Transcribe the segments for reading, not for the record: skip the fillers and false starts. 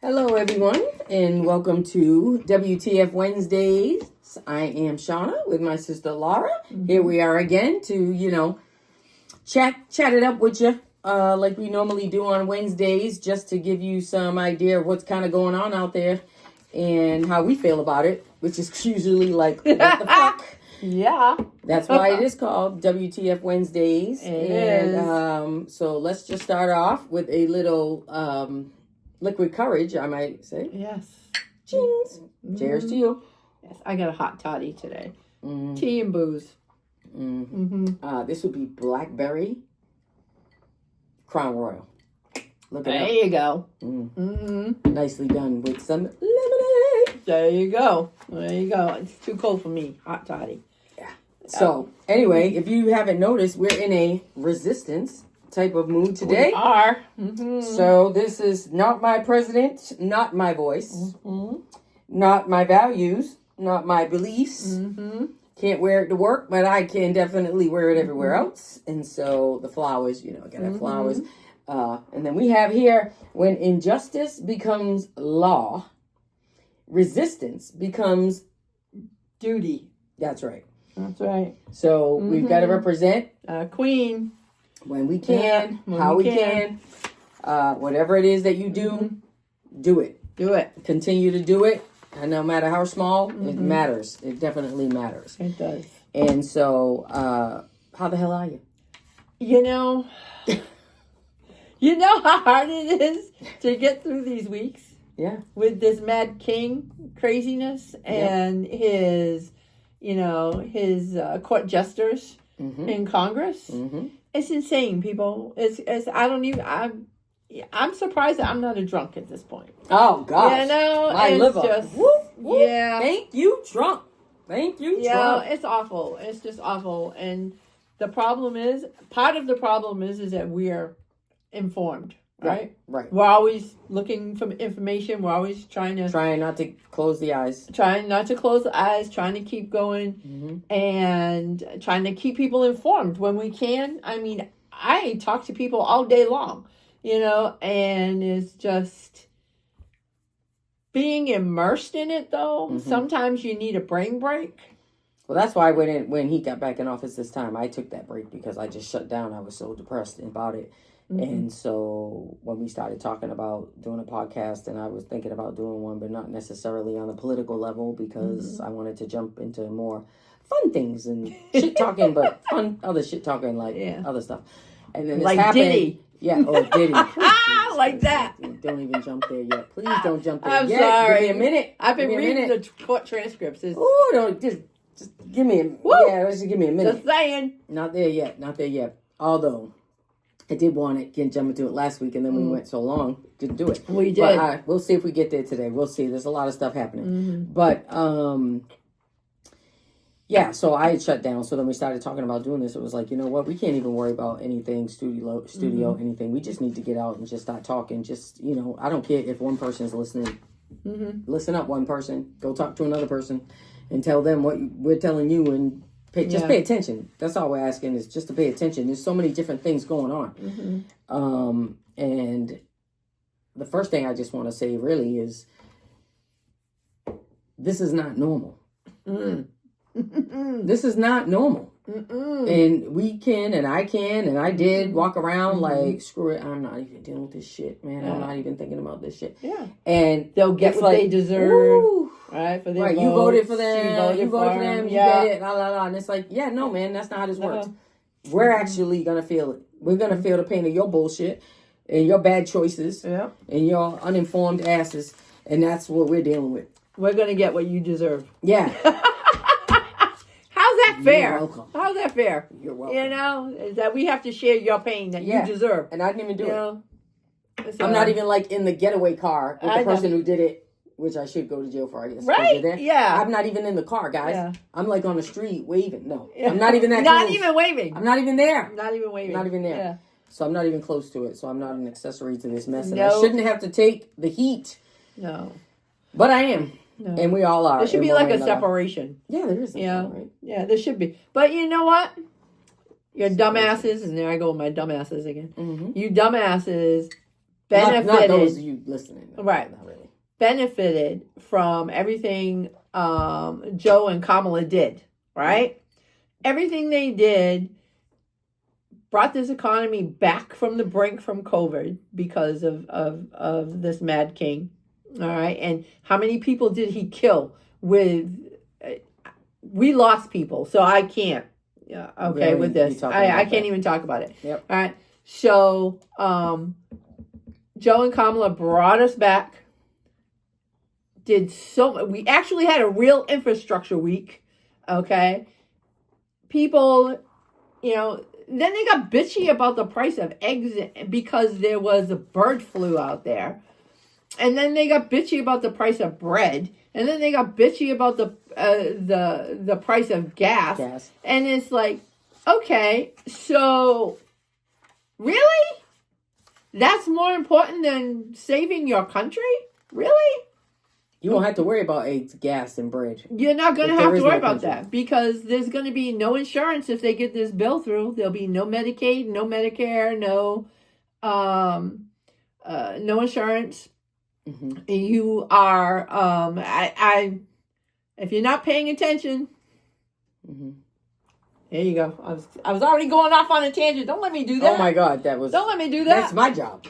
Hello, everyone, and welcome to WTF Wednesdays. I am Shauna with my sister Laura. Here we are again to, chat it up with you like we normally do on Wednesdays, just to give you some idea of what's kind of going on out there and how we feel about it, which is usually like, what the fuck? Yeah. That's why it is called WTF Wednesdays. So let's just start off with a little liquid courage, I might say. Yes. Cheers. Mm-hmm. Cheers to you. Yes, I got a hot toddy today. Mm-hmm. Tea and booze. Mm-hmm. This would be blackberry Crown Royal. Look at that. There you go. Mm-hmm. Nicely done with some lemonade. There you go. There you go. It's too cold for me. Hot toddy. Yeah. So, anyway, if you haven't noticed, we're in a resistance type of mood today. We are. Mm-hmm. So this is not my president, not my voice, not my values, not my beliefs. Mm-hmm. Can't wear it to work, but I can definitely wear it everywhere else. And so the flowers, gotta have flowers. And then we have here, when injustice becomes law, resistance becomes duty. That's right. That's right. So we've got to represent Queen. When we can, how we can. Whatever it is that you do, do it. Do it. Continue to do it. And no matter how small, it matters. It definitely matters. It does. And so, how the hell are you? You know how hard it is to get through these weeks? Yeah. With this Mad King craziness and his court jesters in Congress. Mm-hmm. It's insane, people. I'm surprised that I'm not a drunk at this point. Oh gosh, my liver. Just, whoop. Yeah. Thank you, Trump. Thank you, Trump. Yeah, it's awful. It's just awful. And the problem is, part of the problem is that we are informed, right? Right. We're always looking for information. We're always trying not to close the eyes. Trying not to close the eyes, trying to keep going, and trying to keep people informed when we can. I mean, I talk to people all day long, and it's just being immersed in it, though. Sometimes you need a brain break. Well, that's why when he got back in office this time, I took that break because I just shut down. I was so depressed about it. And so when we started talking about doing a podcast, and I was thinking about doing one, but not necessarily on a political level, because I wanted to jump into more fun things and shit talking, but fun other shit talking, like other stuff. And then this like happened. Diddy. Yeah, or Diddy. Like that. Don't even jump there yet. Please don't jump there I'm yet. sorry. Give me a minute. I've been reading the court transcripts. Oh, don't just give me let's just give me a minute. Just saying. Not there yet. Although I did want to jump into it last week, and then we went so long, didn't do it. We did. But we'll see if we get there today. We'll see. There's a lot of stuff happening. But, so I had shut down. So then we started talking about doing this. It was like, you know what? We can't even worry about anything, studio, anything. We just need to get out and just start talking. Just, I don't care if one person is listening. Listen up, one person. Go talk to another person and tell them what we're telling you, and just pay attention. That's all we're asking, is just to pay attention. There's so many different things going on. And the first thing I just want to say really is, this is not normal. This is not normal. And we can, and I can, and I did walk around like, screw it, I'm not even dealing with this shit, man. I'm not even thinking about this shit. Yeah. And they'll get what they deserve. Right, for their votes. You voted for them. You voted for them. You get it. And it's like, no, man, that's not how this works. We're actually gonna feel it. We're gonna feel the pain of your bullshit and your bad choices and your uninformed asses, and that's what we're dealing with. We're gonna get what you deserve. Yeah. How's that fair? You're welcome. How's that fair? You're welcome. Is that we have to share your pain that you deserve. And I didn't even do it. I'm not even like in the getaway car with the person who did it, which I should go to jail for, I guess. Right? Yeah. I'm not even in the car, guys. Yeah. I'm like on the street waving. No, I'm not even that Not close. even waving. I'm not even there. Not even waving. Not even there. Yeah. So I'm not even close to it. So I'm not an accessory to this mess. And I shouldn't have to take the heat. No. But I am. No. And we all are. There should be like a separation. Yeah, there is. Right? Yeah, there should be. But you know what? Your dumbasses, and there I go with my dumbasses again. You dumbasses benefited. Not those of you listening. Right. Not really. benefited from everything Joe and Kamala did, right? Everything they did brought this economy back from the brink from COVID because of this mad king. All right. And how many people did he kill with, we lost people. So I can't, Really? with this. I can't even talk about it. Yep. All right. So Joe and Kamala brought us back. We actually had a real infrastructure week. Okay. People, then they got bitchy about the price of eggs because there was a bird flu out there. And then they got bitchy about the price of bread. And then they got bitchy about the price of gas. And it's like, okay, so really? That's more important than saving your country? Really? You won't have to worry about eggs, gas, and bread. You're not going to have to worry about that because there's going to be no insurance if they get this bill through. There'll be no Medicaid, no Medicare, no insurance. Mm-hmm. You are, if you're not paying attention, mm-hmm. There you go. I was already going off on a tangent. Don't let me do that. Oh my God, Don't let me do that. That's my job.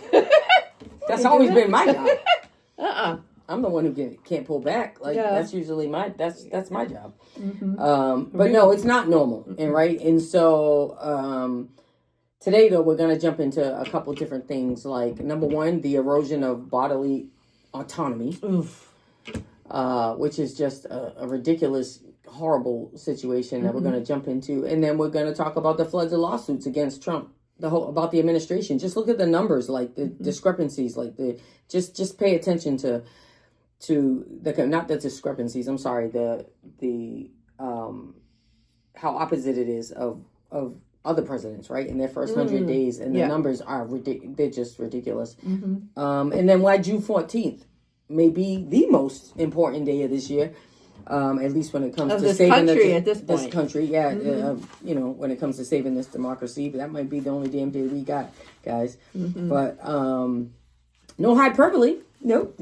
That's always been my job. I'm the one who can't pull back. That's usually that's my job. Mm-hmm. But no, it's not normal, and right. And so today, though, we're gonna jump into a couple different things. Like number one, the erosion of bodily autonomy, which is just a ridiculous, horrible situation that we're gonna jump into, and then we're gonna talk about the floods of lawsuits against Trump. About the administration. Just look at the numbers, like the discrepancies, like just pay attention to the not the discrepancies. I'm sorry, the how opposite it is of other presidents, right? In their first 100 days, and the numbers are they're just ridiculous. And then why June 14th may be the most important day of this year. At least when it comes to saving this country, when it comes to saving this democracy, that might be the only damn day we got, guys. But no hyperbole. Nope.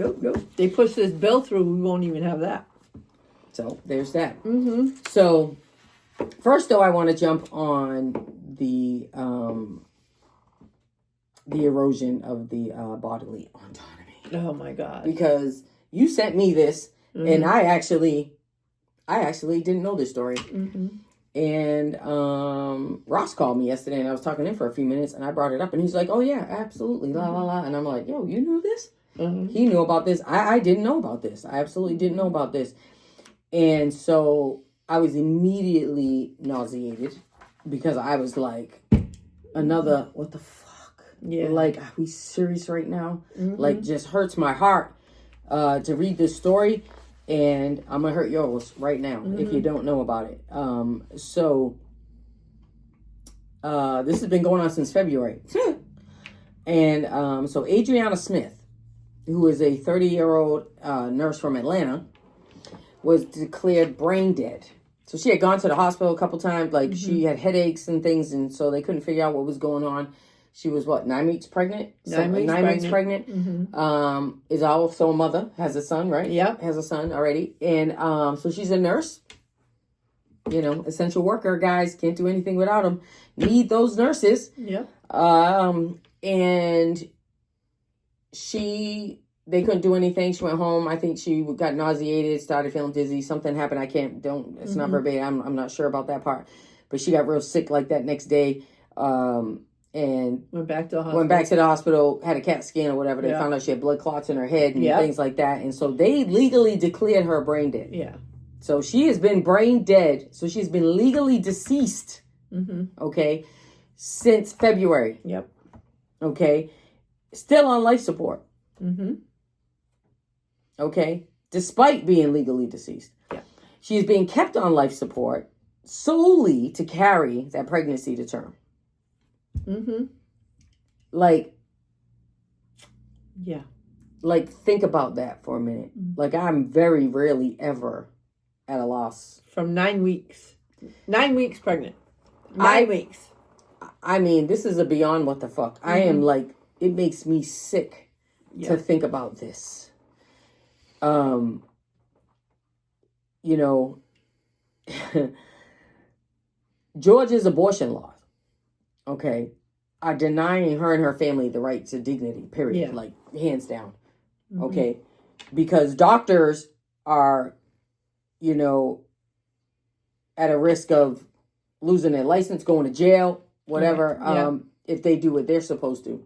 They push this bill through, we won't even have that. So there's that. So first, though, I want to jump on the erosion of the bodily autonomy. Oh my God! Because you sent me this. And I actually didn't know this story. And Ross called me yesterday, and I was talking to him for a few minutes, and I brought it up, and he's like, "Oh yeah, absolutely, la la la." And I'm like, "Yo, you knew this?" He knew about this. I didn't know about this. I absolutely didn't know about this. And so I was immediately nauseated because I was like, "Another what the fuck? Yeah, like, are we serious right now? Like, just hurts my heart." To read this story, and I'm gonna hurt yours right now if you don't know about it. So this has been going on since February, and so Adriana Smith, who is a 30-year-old nurse from Atlanta, was declared brain dead. So she had gone to the hospital a couple times, like she had headaches and things, and so they couldn't figure out what was going on. She was 9 weeks pregnant? 9 weeks pregnant. Is also a mother, has a son, right? Yep. Has a son already. And so she's a nurse. Essential worker, guys. Can't do anything without them. Need those nurses. Yep. And they couldn't do anything. She went home. I think she got nauseated, started feeling dizzy. Something happened. It's not verbatim. I'm not sure about that part. But she got real sick like that next day. And went back to the hospital, had a CAT scan or whatever. They found out she had blood clots in her head and things like that. And so they legally declared her brain dead. Yeah. So she has been brain dead. So she's been legally deceased. Okay. Since February. Yep. Okay. Still on life support. Okay. Despite being legally deceased. Yeah. She's being kept on life support solely to carry that pregnancy to term. Like, think about that for a minute. Like, I'm very rarely ever at a loss. From 9 weeks. 9 weeks pregnant. 9 weeks. I mean, this is a beyond what the fuck. I am like, it makes me sick to think about this. you know, Georgia's abortion laws, okay, are denying her and her family the right to dignity, period. Yeah. Like, hands down. Okay. Because doctors are, you know, at a risk of losing their license, going to jail, whatever, if they do what they're supposed to.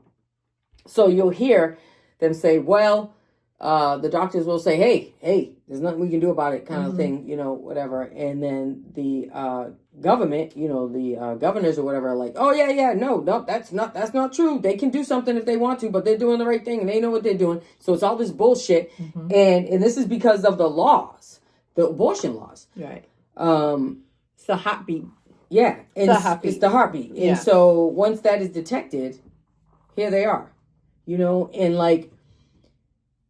So you'll hear them say, well, the doctors will say, hey, there's nothing we can do about it, kind of thing, you know, whatever. And then the government, you know, the governors or whatever are like, oh, yeah, no, that's not true. They can do something if they want to, but they're doing the right thing and they know what they're doing. So it's all this bullshit. And this is because of the laws, the abortion laws. Right. It's the heartbeat. Yeah. It's the heartbeat. Yeah. And so once that is detected, here they are, you know, and like,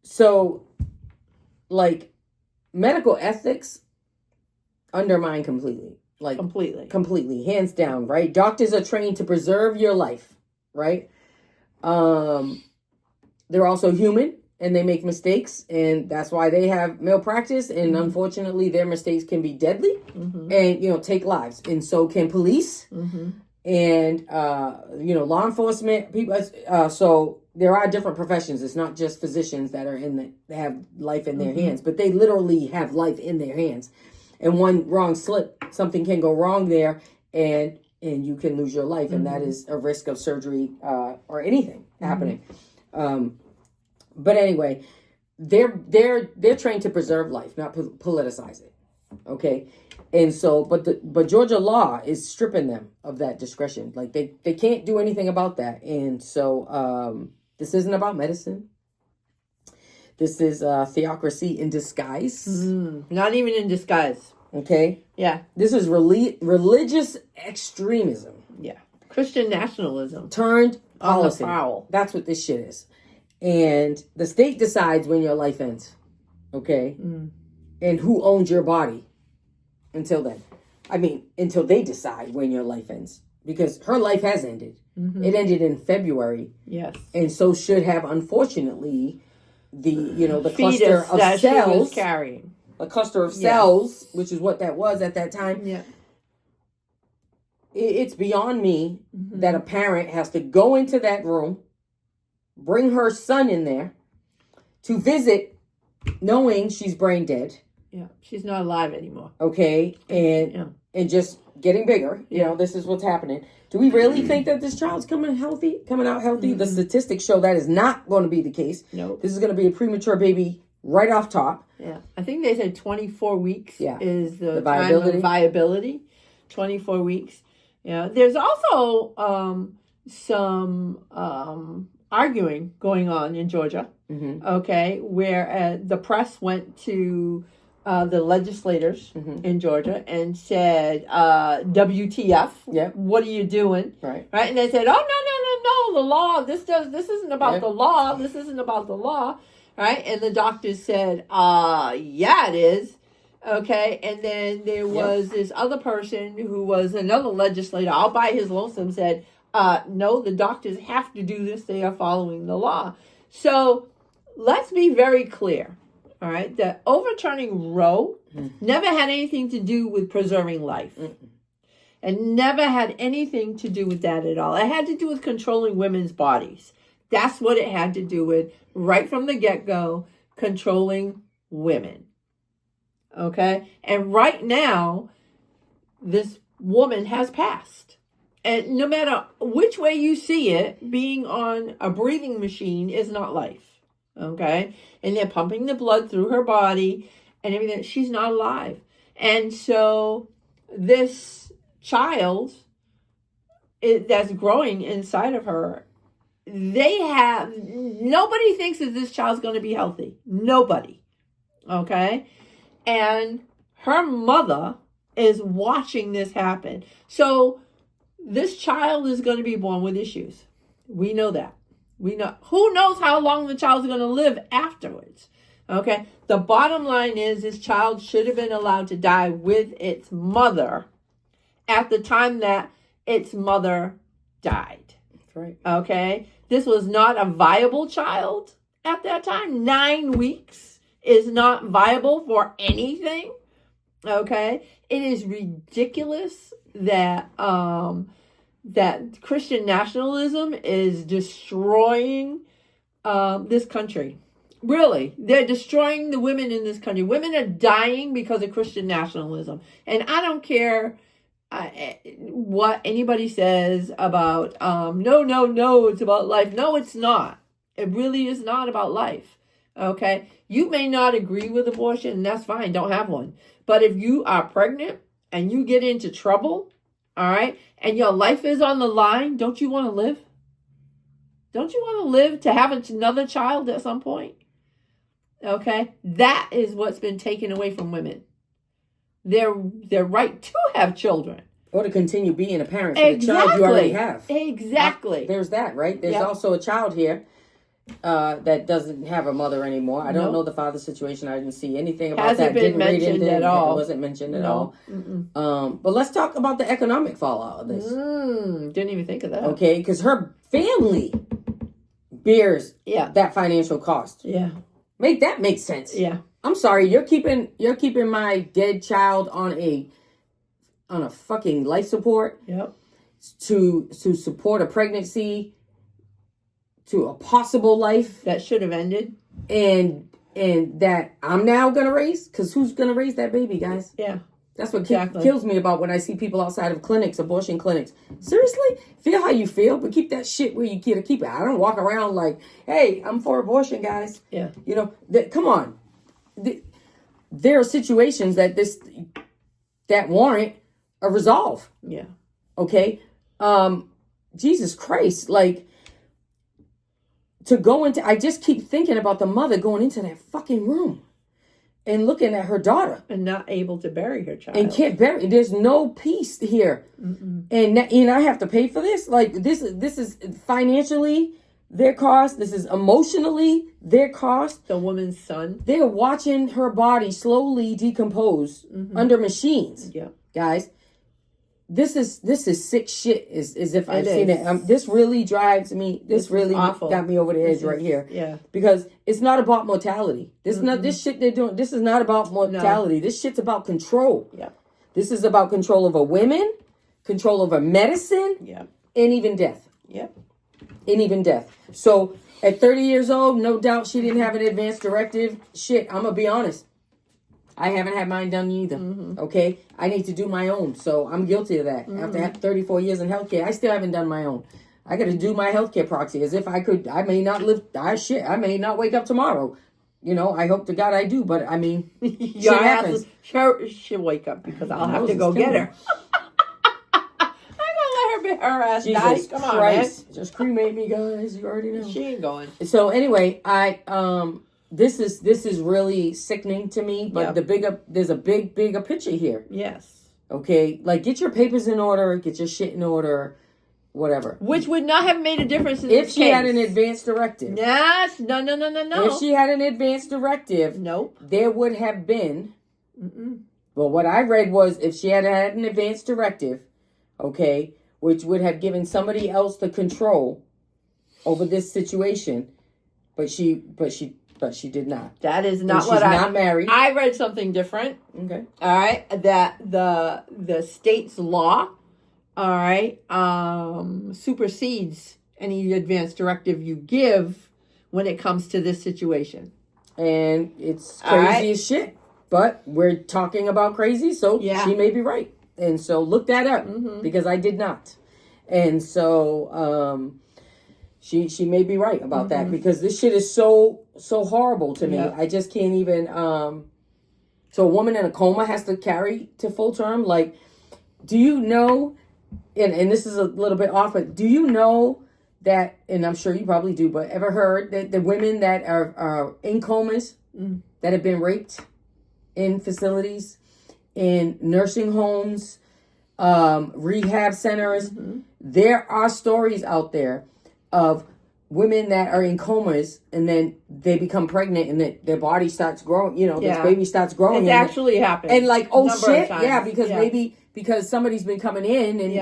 so like medical ethics undermined completely. Like completely, hands down, right? Doctors are trained to preserve your life, right? They're also human and they make mistakes, and that's why they have malpractice, and unfortunately their mistakes can be deadly and, you know, take lives. And so can police and you know, law enforcement people. So there are different professions. It's not just physicians that are they have life in their hands, but they literally have life in their hands. And one wrong slip, something can go wrong there, and you can lose your life, and that is a risk of surgery or anything happening. But anyway, they're trained to preserve life, not politicize it. Okay, and so but Georgia law is stripping them of that discretion. Like they can't do anything about that, and so this isn't about medicine. This is theocracy in disguise. Not even in disguise. Okay? Yeah. This is religious extremism. Yeah. Christian nationalism. Turned policy. On the prowl. That's what this shit is. And the state decides when your life ends. Okay? And who owns your body until then. I mean, until they decide when your life ends. Because her life has ended. It ended in February. Yes. And so should have, unfortunately, the fetus cluster of that cells she was carrying. A cluster of cells, which is what that was at that time. Yeah. It's beyond me that a parent has to go into that room, bring her son in there to visit, knowing she's brain dead. Yeah, she's not alive anymore. Okay, and just getting bigger. You know, this is what's happening. Do we really think that this child's coming out healthy? The statistics show that is not going to be the case. No. This is going to be a premature baby right off top. Yeah. I think they said 24 weeks is the viability. Time of viability. 24 weeks. Yeah. There's also some arguing going on in Georgia. Okay. Where the press went to the legislators in Georgia and said, WTF, what are you doing? Right. And they said, oh, no, the law, this isn't about the law. This isn't about the law. Right. And the doctors said, yeah, it is. Okay. And then there was this other person who was another legislator, all by his lonesome, said, no, the doctors have to do this. They are following the law. So let's be very clear. All right, that overturning Roe never had anything to do with preserving life. And never had anything to do with that at all. It had to do with controlling women's bodies. That's what it had to do with right from the get-go, controlling women. Okay? And right now, this woman has passed. And no matter which way you see it, being on a breathing machine is not life. Okay? And they're pumping the blood through her body and everything. She's not alive. And so this child that's growing inside of her, nobody thinks that this child's going to be healthy. Nobody. Okay? And her mother is watching this happen. So this child is going to be born with issues. We know that. We know. Who knows how long the child's going to live afterwards? Okay. The bottom line is this child should have been allowed to die with its mother at the time that its mother died. That's right. Okay. This was not a viable child at that time. 9 weeks is not viable for anything. Okay, it is ridiculous that that Christian nationalism is destroying this country. Really, they're destroying the women in this country. Women are dying because of Christian nationalism, and I don't care what anybody says about no, it's about life. No, it's not. It really is not about life. Okay, you may not agree with abortion, and that's fine. Don't have one. But if you are pregnant and you get into trouble, all right, and your life is on the line, don't you want to live? Don't you want to live to have another child at some point? Okay, that is what's been taken away from women. Their right to have children. Or to continue being a parent for the child you already have. Exactly. There's that, right? There's also a child here that doesn't have a mother anymore. I don't know the father situation. I didn't see anything about Hasn't that. been Didn't read mentioned anything. at all. It wasn't mentioned at all. But let's talk about the economic fallout of this. Didn't even think of that. Okay, because her family bears that financial cost. Yeah. Make that make sense. Yeah. I'm sorry, you're keeping my dead child on a fucking life support. Yep. To support a pregnancy, to a possible life that should have ended, and that I'm now gonna raise, because who's gonna raise that baby, guys? Yeah. That's what kills me about when I see people outside of clinics, abortion clinics. Seriously? Feel how you feel, but keep that shit where you get to keep it. I don't walk around like, hey, I'm for abortion, guys. Yeah. You know, come on. There are situations that warrant a resolve. Yeah. Okay? Jesus Christ. Like, to go into, I just keep thinking about the mother going into that fucking room and looking at her daughter. And not able to bury her child. And can't bury. There's no peace here. And I have to pay for this. Like, this is financially their cost. This is emotionally their cost. The woman's son. They're watching her body slowly decompose under machines. Yeah. Guys, this is sick shit. As if I've seen it. This really drives me. This really got me over the edge right here. Yeah. Because it's not about mortality. This shit they're doing. This is not about mortality. No. This shit's about control. Yeah. This is about control over women, control over medicine, and even death. Yep. And even death. So at 30 years old, no doubt she didn't have an advance directive. Shit, I'm gonna be honest. I haven't had mine done either. Okay? I need to do my own. So I'm guilty of that. After 34 years in healthcare, I still haven't done my own. I got to do my healthcare proxy as if I could. I may not live. I may not wake up tomorrow. You know, I hope to God I do. But I mean, shit happens. She'll wake up because I'll have to go get her. I'm going to let her ass die. Come on, man. Just cremate me, guys. You already know. She ain't going. So anyway, this is really sickening to me, but there's a bigger picture here. Yes. Okay, like get your papers in order, get your shit in order, whatever. Which would not have made a difference in if she had an advance directive. Yes, no. If she had an advance directive, nope. There would have been. Well, what I read was if she had an advance directive, okay, which would have given somebody else the control over this situation, but she did not. That is not she's not married. I read something different. Okay. All right. That the state's law, all right, supersedes any advance directive you give when it comes to this situation. And it's crazy as shit. But we're talking about crazy, so she may be right. And so look that up because I did not. And so she may be right about that because this shit is so horrible to me. I just can't even. So a woman in a coma has to carry to full term. Like, do you know? And this is a little bit off, but do you know that? And I'm sure you probably do. But ever heard that the women that are in comas that have been raped in facilities, in nursing homes, rehab centers, there are stories out there of women that are in comas and then they become pregnant and their body starts growing, this baby starts growing. It's actually happened. And like, oh shit, because maybe because somebody's been coming in and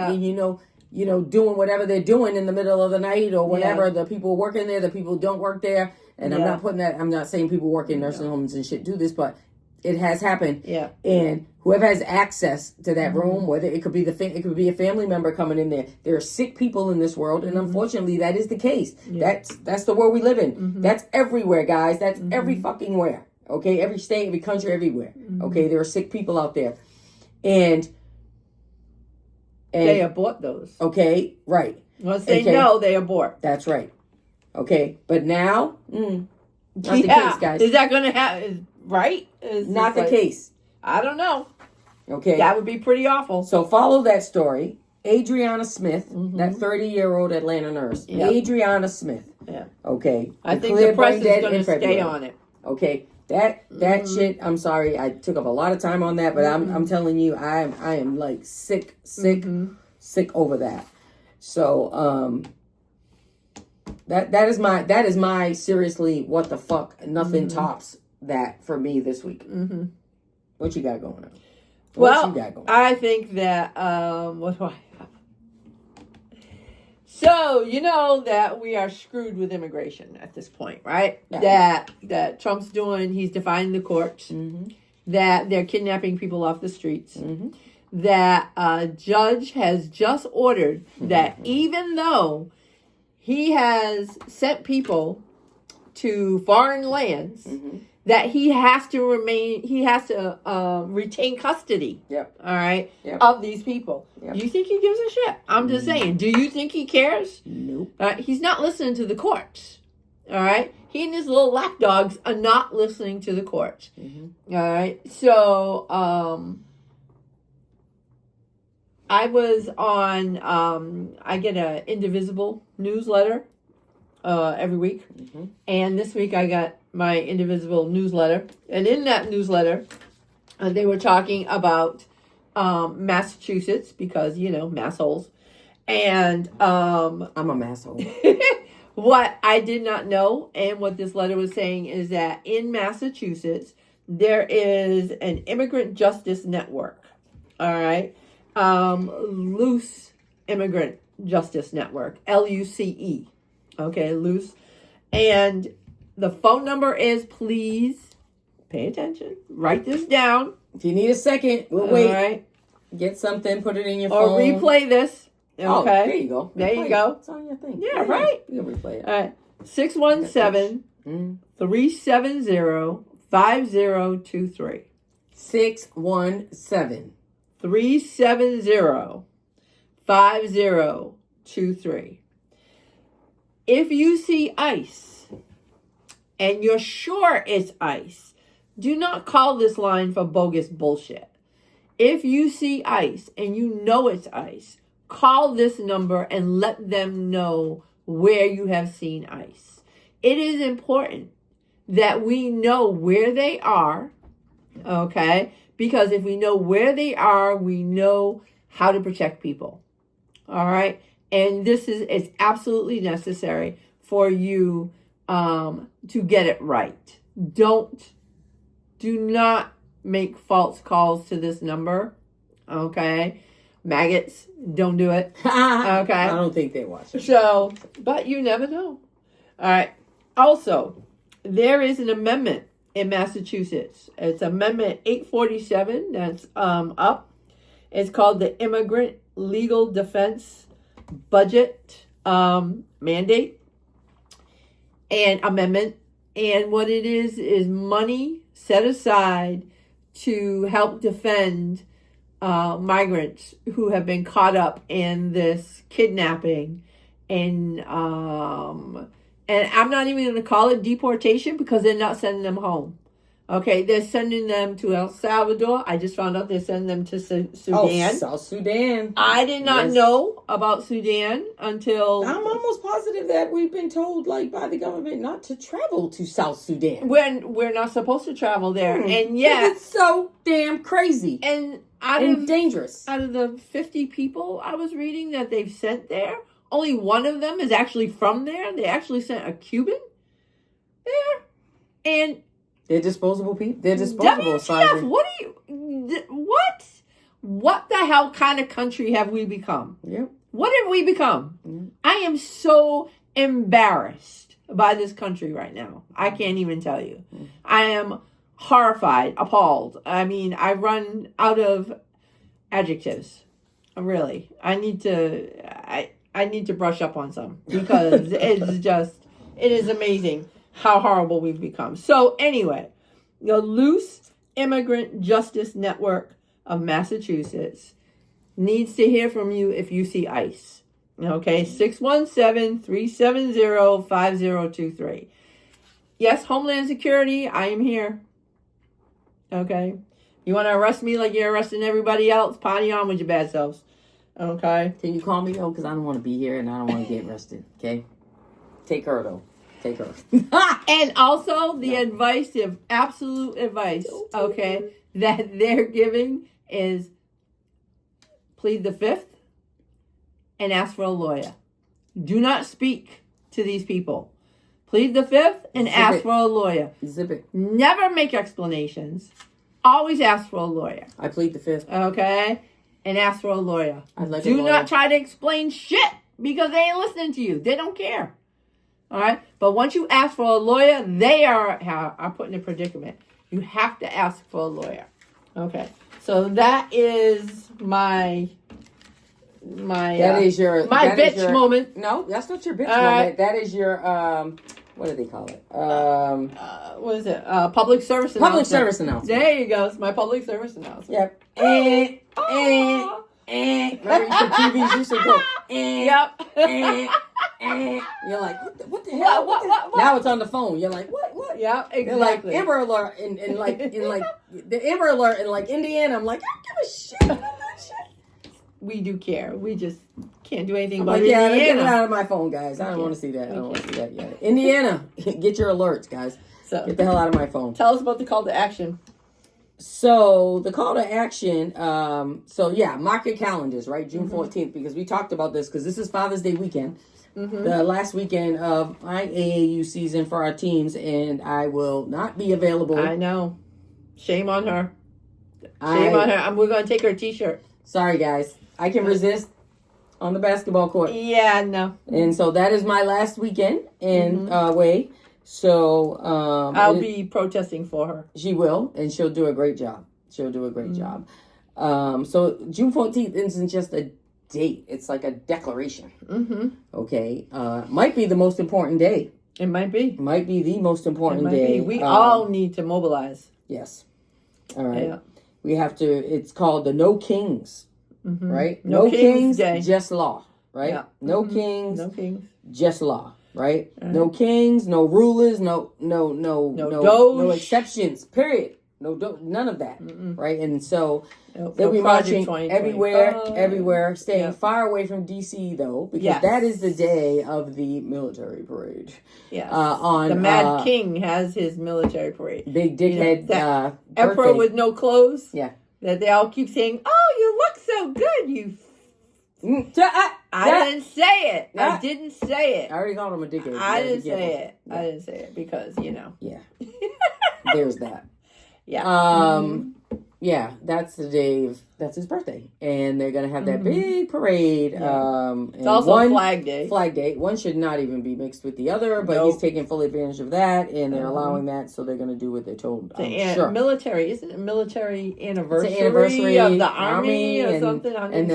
doing whatever they're doing in the middle of the night or whatever. The people working there, the people who don't work there, And I'm not putting that, I'm not saying people work in nursing homes and shit do this, but it has happened. Yeah. And whoever has access to that room, whether it could be it could be a family member coming in there. There are sick people in this world, and unfortunately, that is the case. Yeah. That's the world we live in. That's everywhere, guys. That's every fucking where. Okay, every state, every country, everywhere. Okay, there are sick people out there, and they abort those. Okay, right. Once they know, they abort. That's right. Okay, but now, not the case, guys. Is that going to happen? Right? Not the case. I don't know. Okay. That would be pretty awful. So follow that story. Adriana Smith, that 30-year-old Atlanta nurse. Yep. Adriana Smith. Yeah. Okay. I think the press is going to stay on it. Okay. That shit, I'm sorry, I took up a lot of time on that, but I'm telling you, I am like sick over that. So that is my seriously what the fuck, nothing tops that for me this week. What you got going on? I think that what do I have? So you know that we are screwed with immigration at this point, right? Yeah. That Trump's doing, he's defying the courts. That they're kidnapping people off the streets. That a judge has just ordered that even though he has sent people to foreign lands, that he has to retain custody. Yep. All right. Yep. Of these people. Yep. Do you think he gives a shit? I'm just saying. Do you think he cares? Nope. He's not listening to the courts. All right. He and his little lapdogs are not listening to the courts. All right. So, I was on. I get a Indivisible newsletter every week, and this week I got my Indivisible newsletter, and in that newsletter, they were talking about Massachusetts because massholes, and I'm a masshole. What I did not know, and what this letter was saying, is that in Massachusetts there is an immigrant justice network. All right, Loose Immigrant Justice Network, LUCE. Okay, Loose, and the phone number is, please pay attention. Write this down. If you need a second, we'll wait. All right. Get something, put it in your phone. Or replay this. Okay. Oh, there you go. There you go. It's on your thing. Yeah, right? You can replay it. All right. 617-370-5023. 617-370-5023. If you see ICE and you're sure it's ICE, do not call this line for bogus bullshit. If you see ICE and you know it's ICE, call this number and let them know where you have seen ICE. It is important that we know where they are, okay? Because if we know where they are, we know how to protect people, all right? And it's absolutely necessary for you to get it right. Do not make false calls to this number, okay? Maggots, don't do it, okay? I don't think they watch it. So, but you never know. All right. Also, there is an amendment in Massachusetts. It's Amendment 847 that's up. It's called the Immigrant Legal Defense Budget Mandate and Amendment. And what it is money set aside to help defend migrants who have been caught up in this kidnapping. And I'm not even going to call it deportation because they're not sending them home. Okay, they're sending them to El Salvador. I just found out they're sending them to Sudan. Oh, South Sudan. I did not know about Sudan until... I'm almost positive that we've been told, by the government not to travel to South Sudan. When we're not supposed to travel there. And yet... It's so damn crazy. And dangerous. Out of the 50 people I was reading that they've sent there, only one of them is actually from there. They actually sent a Cuban there. And... They're disposable people. They're disposable. WTF, what the hell kind of country have we become? Yep. What have we become? I am so embarrassed by this country right now. I can't even tell you. I am horrified, appalled. I mean, I run out of adjectives. Really. I need to brush up on some, because it is amazing how horrible we've become. So anyway, the Loose Immigrant Justice Network of Massachusetts needs to hear from you if you see ICE. Okay, 617-370-5023. Yes, Homeland Security, I am here. Okay. You want to arrest me like you're arresting everybody else? Party on with your bad selves. Okay. Can you call me, though? Because I don't want to be here and I don't want to get arrested. Okay? Take her, though. Take her. And also the advice, the absolute advice, okay, that they're giving is plead the fifth and ask for a lawyer. Do not speak to these people. Plead the fifth and ask for a lawyer. Zip it. Never make explanations. Always ask for a lawyer. I plead the fifth. Okay? And ask for a lawyer. Do not try to explain shit, because they ain't listening to you. They don't care. All right? But once you ask for a lawyer, they are put in a predicament. You have to ask for a lawyer. Okay. So that is my bitch moment. No, that's not your bitch All moment. right. That is your what do they call it? What is it? Public service announcement. Public service announcement. There you go. It's my public service announcement. Yep. Remember the TVs used to go. Yep. You're like, what the hell? What? Now it's on the phone. You're like, what? Yeah, exactly. They're like Amber Alert in the Amber Alert in like Indiana. I'm like, I don't give a shit about that shit. We do care. We just can't do anything about Indiana. Get it out of my phone, guys. I don't want to see that. I don't want to see that yet. Indiana, get your alerts, guys. So get the hell out of my phone. Tell us about the call to action. So the call to action, mark your calendars, right? June 14th, because we talked about this, because this is Father's Day weekend. The last weekend of my AAU season for our teams, and I will not be available. I know. Shame on her. Shame on her. We're going to take her t-shirt. Sorry, guys. I can resist on the basketball court. Yeah, no. And so that is my last weekend in away. So I'll be protesting for her. She will, and she'll do a great job. She'll do a great job. So June 14th isn't just a date. It's like a declaration. Okay. Might be the most important day. It might be. Might be the most important day. We all need to mobilize. Yes. All right. Yeah. We have to, it's called the No Kings, right? No Kings Day. Just law, right? Yeah. No Kings. No Kings. Just law, right? No kings, no rulers, no exceptions, period. None of that, right? And so they'll be marching everywhere, staying far away from DC though, because that is the day of the military parade. Yes. On the Mad King has his military parade. Big dickhead emperor with no clothes. Yeah. That they all keep saying, "Oh, you look so good, you." I didn't say it. I didn't say it. I already called him a dickhead. I didn't say it. Yeah. I didn't say it because Yeah. There's that. Yeah. Yeah, that's the day that's his birthday. And they're going to have that big parade. Yeah. It's also Flag Day. Flag Day. One should not even be mixed with the other, but he's taking full advantage of that, and they're allowing that, so they're going to do what they're told. Sure. Military, isn't it military anniversary, it's an anniversary of the Army or something? And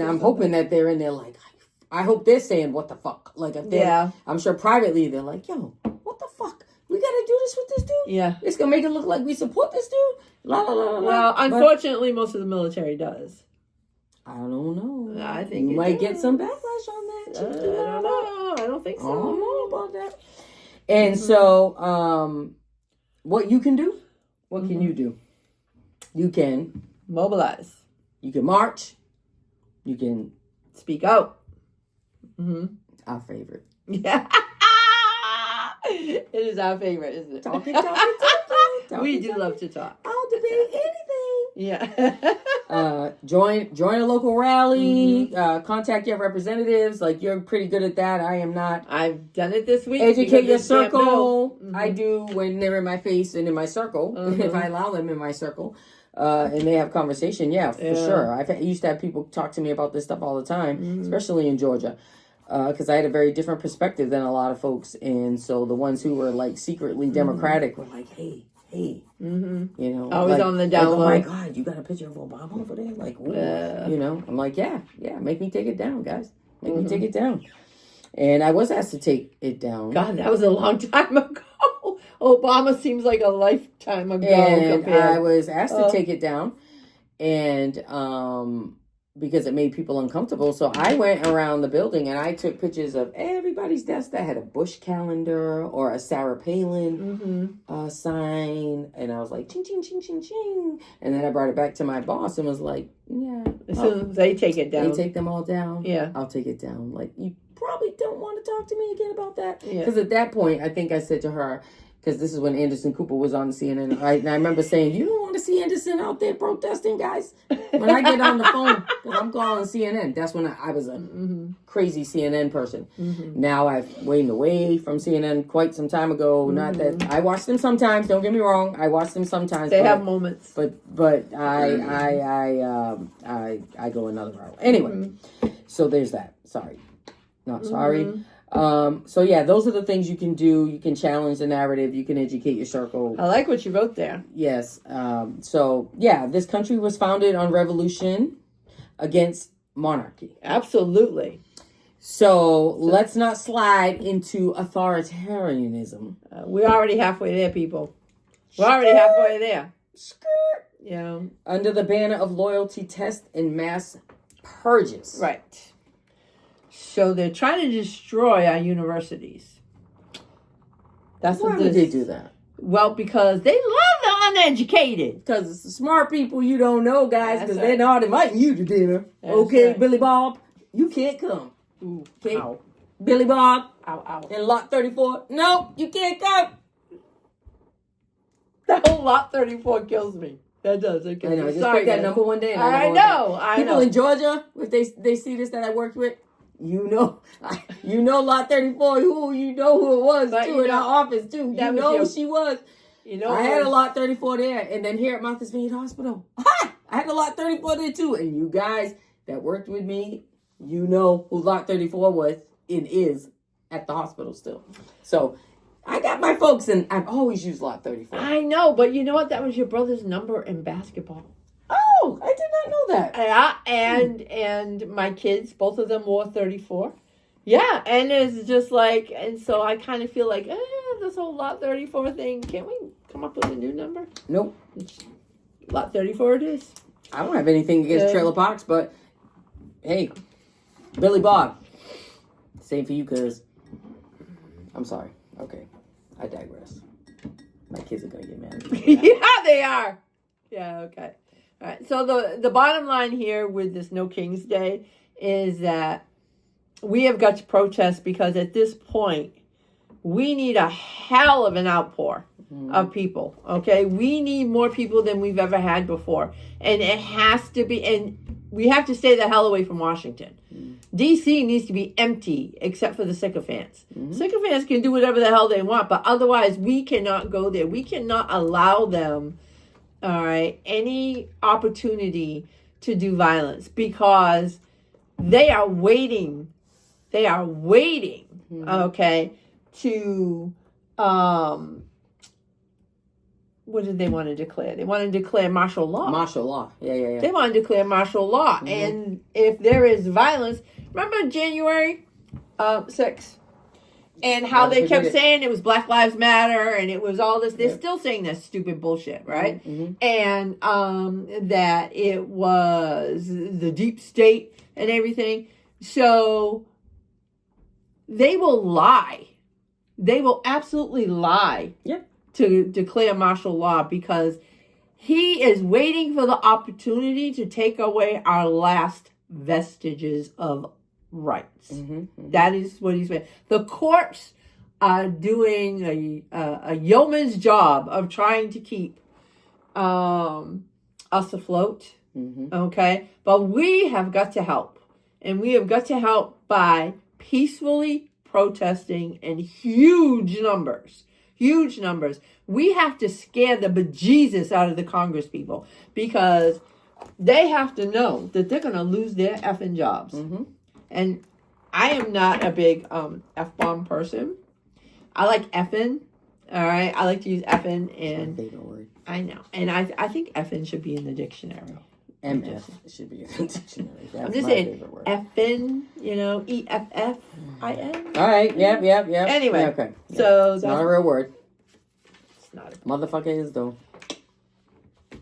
I'm hoping that they're in there like, I hope they're saying, what the fuck? Like, if I'm sure privately they're like, yo, what the fuck? We got to do this with this dude? Yeah. It's going to make it look like we support this dude? La, la, la, la. Well, unfortunately, most of the military does. I don't know. I think you might get some backlash on that. I don't know. I don't think so. I don't know about that. And so, what you can do? What can you do? You can mobilize. You can march. You can speak out. Our favorite. Yeah. It is our favorite, isn't it? Talking. We do love to talk. I'll debate anything. Yeah. Join a local rally. Contact your representatives. Like, you're pretty good at that. I am not. I've done it this week. Educate your circle. I do when they're in my face and in my circle. If I allow them in my circle. And they have conversation. Yeah, for sure. I used to have people talk to me about this stuff all the time, especially in Georgia. because I had a very different perspective than a lot of folks. And so the ones who were like secretly Democratic were like, hey, you know. Always like, on the down like, low. oh my God, you got a picture of Obama over there? Like, ooh, you know. I'm like, yeah, make me take it down, guys. Make me take it down. And I was asked to take it down. God, that was a long time ago. Obama seems like a lifetime ago. And compared. I was asked to take it down. And because it made people uncomfortable. So I went around the building and I took pictures of everybody's desk that had a Bush calendar or a Sarah Palin sign. And I was like, ching, ching, ching, ching, ching. And then I brought it back to my boss and was like, yeah. As soon as they take it down. They take them all down. Yeah. I'll take it down. Like, you probably don't want to talk to me again about that. Yeah. Because at that point, I think I said to her, because this is when Anderson Cooper was on CNN, right? And I remember saying, you don't want to see Anderson out there protesting, guys. When I get on the phone, because I'm calling CNN. That's when I was a crazy CNN person. Now I've waned away from CNN quite some time ago. Not that I watch them sometimes. Don't get me wrong. I watch them sometimes. They have moments. But I go another route. Anyway, so there's that. Sorry. Not sorry. So yeah, those are the things you can do. You can challenge the narrative. You can educate your circle. I like what you wrote there. Yes. So yeah, this country was founded on revolution against monarchy. Absolutely. So let's not slide into authoritarianism. We're already halfway there, people. We're already halfway there. Skirt. Yeah. Under the banner of loyalty tests and mass purges. Right. So they're trying to destroy our universities. That's Why what would they do that? Well, because they love the uneducated. Because it's the smart people you don't know, guys, because That's they're not inviting you to dinner. That's okay, right. Billy Bob, you can't come. Ooh, Okay, ow. Billy Bob Ow, ow. in lot 34. No, you can't come. That whole lot 34 kills me. That does. It kills I know. me. Just Sorry, pick that guys. number one day. And I never know. want I People know. in Georgia, if they see this that I worked with, you know lot 34. Who it was But too you in know, our office too. You that was know your- who she was. You know, I had a lot 34 there, and then here at Martha's Vineyard Hospital, I had a lot 34 there too. And you guys that worked with me, you know who lot 34 was and is at the hospital still. So I got my folks, and I've always used lot 34. I know, but you know what? That was your brother's number in basketball. Oh, I did not know that. And my kids, both of them wore 34. Yeah, and it's just like, and so I kind of feel like, this whole lot 34 thing, can't we come up with a new number? Nope. Lot 34 it is. I don't have anything against trailer parks, but hey, Billy Bob, same for you, cuz. I'm sorry. Okay, I digress. My kids are gonna get mad at me. Yeah, they are. Yeah, okay. All right. So the bottom line here with this No King's Day is that we have got to protest because at this point, we need a hell of an outpour of people, okay? We need more people than we've ever had before. And it has to be, and we have to stay the hell away from Washington. D.C. needs to be empty except for the sycophants. Sycophants can do whatever the hell they want, but otherwise we cannot go there. We cannot allow them, all right, any opportunity to do violence because they are waiting. They are waiting, okay, to, what did they want to declare? They want to declare martial law. Martial law. Yeah. They want to declare martial law. And if there is violence, remember January 6th? And how they kept saying it was Black Lives Matter and it was all this. They're still saying that stupid bullshit, right? And that it was the deep state and everything. So they will lie. They will absolutely lie to declare martial law because he is waiting for the opportunity to take away our last vestiges of rights. That is what he's doing. The courts are doing a yeoman's job of trying to keep us afloat. Okay? But we have got to help. And we have got to help by peacefully protesting in huge numbers. Huge numbers. We have to scare the bejesus out of the Congress people because they have to know that they're going to lose their effing jobs. And I am not a big F-bomb person. I like effing. All right. I like to use effing. And my favorite word. I know. And I think effing should be in the dictionary. MF should be in the dictionary. That's I'm just my saying, favorite word. effing, EFFIN. All right. Yep. Anyway. Yeah, okay. Yeah. So it's not a real word. It's not a Motherfucker is, though.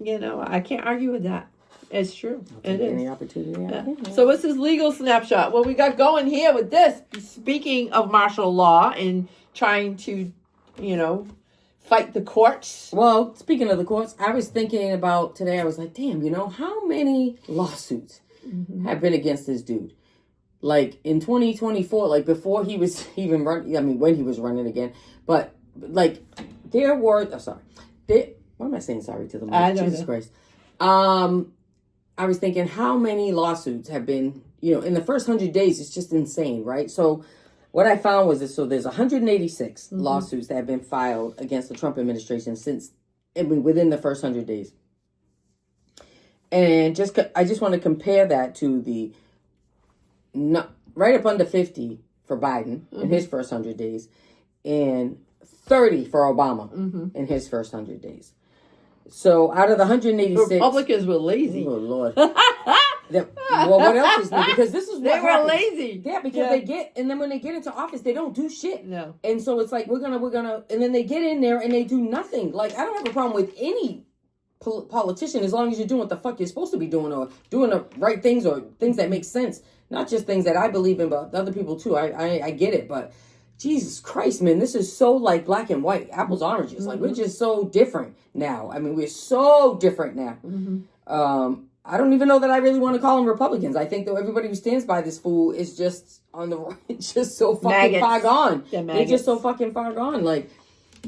I can't argue with that. It's true. I'll take It any is. opportunity. Yeah. So what's this legal snapshot? What we got going here with this? Speaking of martial law and trying to, fight the courts. Well, speaking of the courts, I was thinking about today. I was like, damn, how many lawsuits have been against this dude? Like in 2024, like before he was even running. I mean, when he was running again, but like there were. Oh, sorry. Why am I saying sorry to the mic? Jesus Christ. I was thinking how many lawsuits have been, in the first 100 days. It's just insane, right? So what I found was this. So there's 186 lawsuits that have been filed against the Trump administration within the first 100 days. And I just want to compare that to the right up under 50 for Biden in his first 100 days and 30 for Obama in his first 100 days. So out of the 186, Republicans were lazy. Oh Lord! What else is new? Because this is what they were happens. lazy. Yeah, because and then when they get into office, they don't do shit. No. And so it's like we're gonna, and then they get in there and they do nothing. Like I don't have a problem with any politician as long as you're doing what the fuck you're supposed to be doing or doing the right things or things that make sense, not just things that I believe in, but other people too. I get it, but. Jesus Christ, man, this is so like black and white, apples, oranges. Like we're just so different now. I mean, we're so different now. I don't even know that I really want to call them Republicans. I think that everybody who stands by this fool is just on the right, just so fucking far gone. They're just so fucking far gone. Like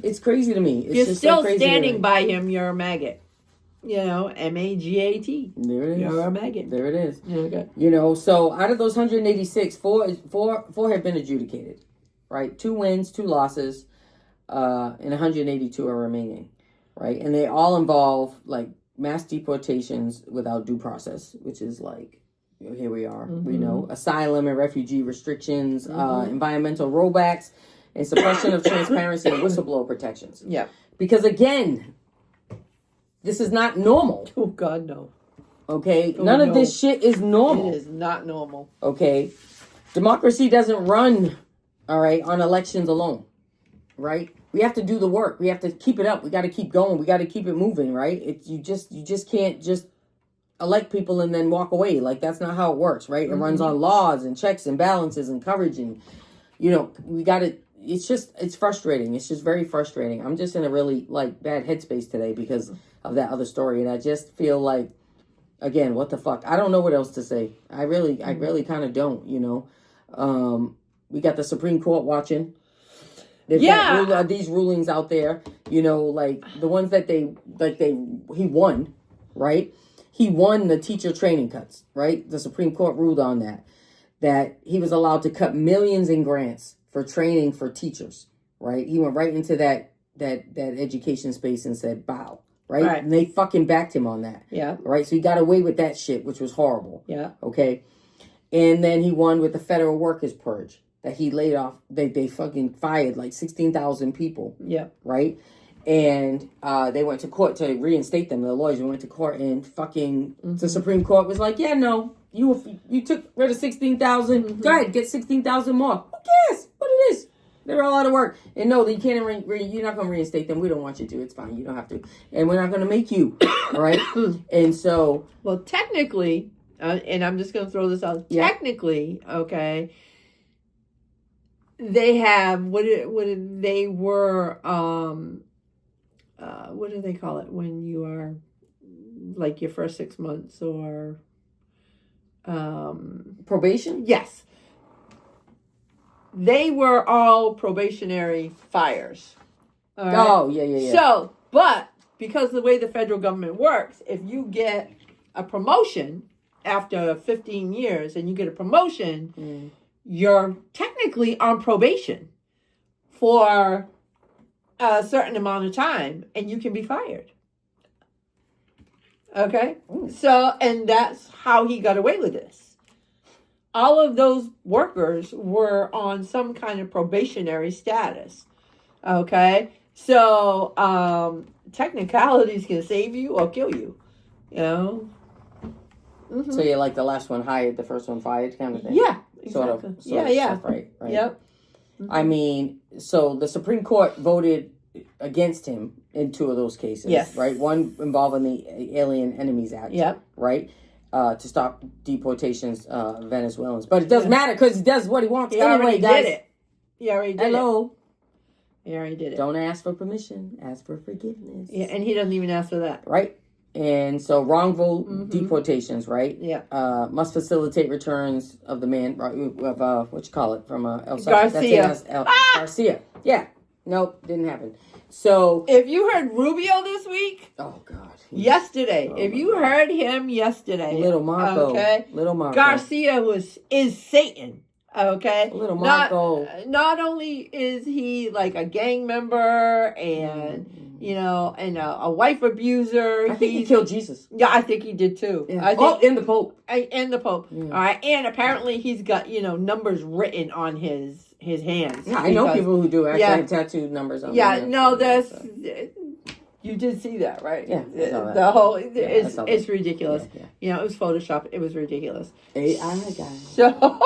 it's crazy to me. It's you're just still so crazy standing by him. You're a maggot. MAGAT. There it is. You're a maggot. There it is. Okay. So out of those 186, four have been adjudicated. Right, 2 wins, 2 losses, and 182 are remaining, right? And they all involve like mass deportations without due process, which is like, here we are, we know, asylum and refugee restrictions, environmental rollbacks, and suppression of transparency and whistleblower protections. Yeah. Because again, this is not normal. Oh God, no. Okay, none of this shit is normal. It is not normal. Okay, democracy doesn't run. All right, on elections alone, right? We have to do the work. We have to keep it up. We got to keep going. We got to keep it moving, right? You just can't just elect people and then walk away. Like that's not how it works, right? It runs on laws and checks and balances and coverage, and we got to. It's frustrating. It's just very frustrating. I'm just in a really like bad headspace today because of that other story, and I just feel like, again, what the fuck? I don't know what else to say. I really kind of don't. We got the Supreme Court watching. They've got these rulings out there, like the ones that he won, right? He won the teacher training cuts, right? The Supreme Court ruled on that he was allowed to cut millions in grants for training for teachers, right? He went right into that education space and said, bow, right? And they fucking backed him on that. Yeah. Right? So he got away with that shit, which was horrible. Yeah. Okay. And then he won with the federal workers purge. That he laid off, they fucking fired like 16,000 people. Yeah. Right? And they went to court to reinstate them. The lawyers went to court and fucking the Supreme Court was like, yeah, no, you took rid of 16,000. Go ahead, get 16,000 more. Who cares what it is? They're all out of work. And no, you can't, you're not going to reinstate them. We don't want you to. It's fine. You don't have to. And we're not going to make you. All right? And so. Well, technically, and I'm just going to throw this out. Yeah. Technically, okay. They have what do they call it when you are like your first 6 months or probation? Yes. They were all probationary fires. All right? Oh, yeah. So, but because of the way the federal government works, if you get a promotion after 15 years and you get a promotion, you're technically on probation for a certain amount of time and you can be fired. Okay? So, and that's how he got away with this. all of those workers were on some kind of probationary status. Okay? So, technicalities can save you or kill you. You know? Mm-hmm. So you're like the last one hired, the first one fired kind of thing? Yeah. Exactly. Sort of stuff, right? Yep. Mm-hmm. I mean, so the Supreme Court voted against him in 2 of those cases, yes. right? One involving the Alien Enemies Act, right? To stop deportations of Venezuelans. But it doesn't matter because he does what he wants anyway, guys. Did it. He already did it. He already did it. Don't ask for permission. Ask for forgiveness. Yeah, and he doesn't even ask for that. Right. And so wrongful deportations, right? Yeah. Must facilitate returns of the man, of, what you call it, from El Garcia. Garcia. Yeah. Nope, didn't happen. So. If you heard Rubio this week. Oh, God. Yesterday. If you heard him yesterday. Little Marco. Okay. Little Marco. Garcia is Satan. Okay. Little Marco. Not only is he like a gang member and, you know, and a wife abuser. I think he killed Jesus. Yeah, I think he did too. Yeah. And the Pope. And the Pope. Yeah. All right. And apparently he's got, you know, numbers written on his hands. Yeah, I know people who do actually have tattooed numbers on their hands. No, you did see that, right? Yeah. The whole, it's ridiculous. Yeah. You know, it was Photoshop. It was ridiculous. AI guy. So,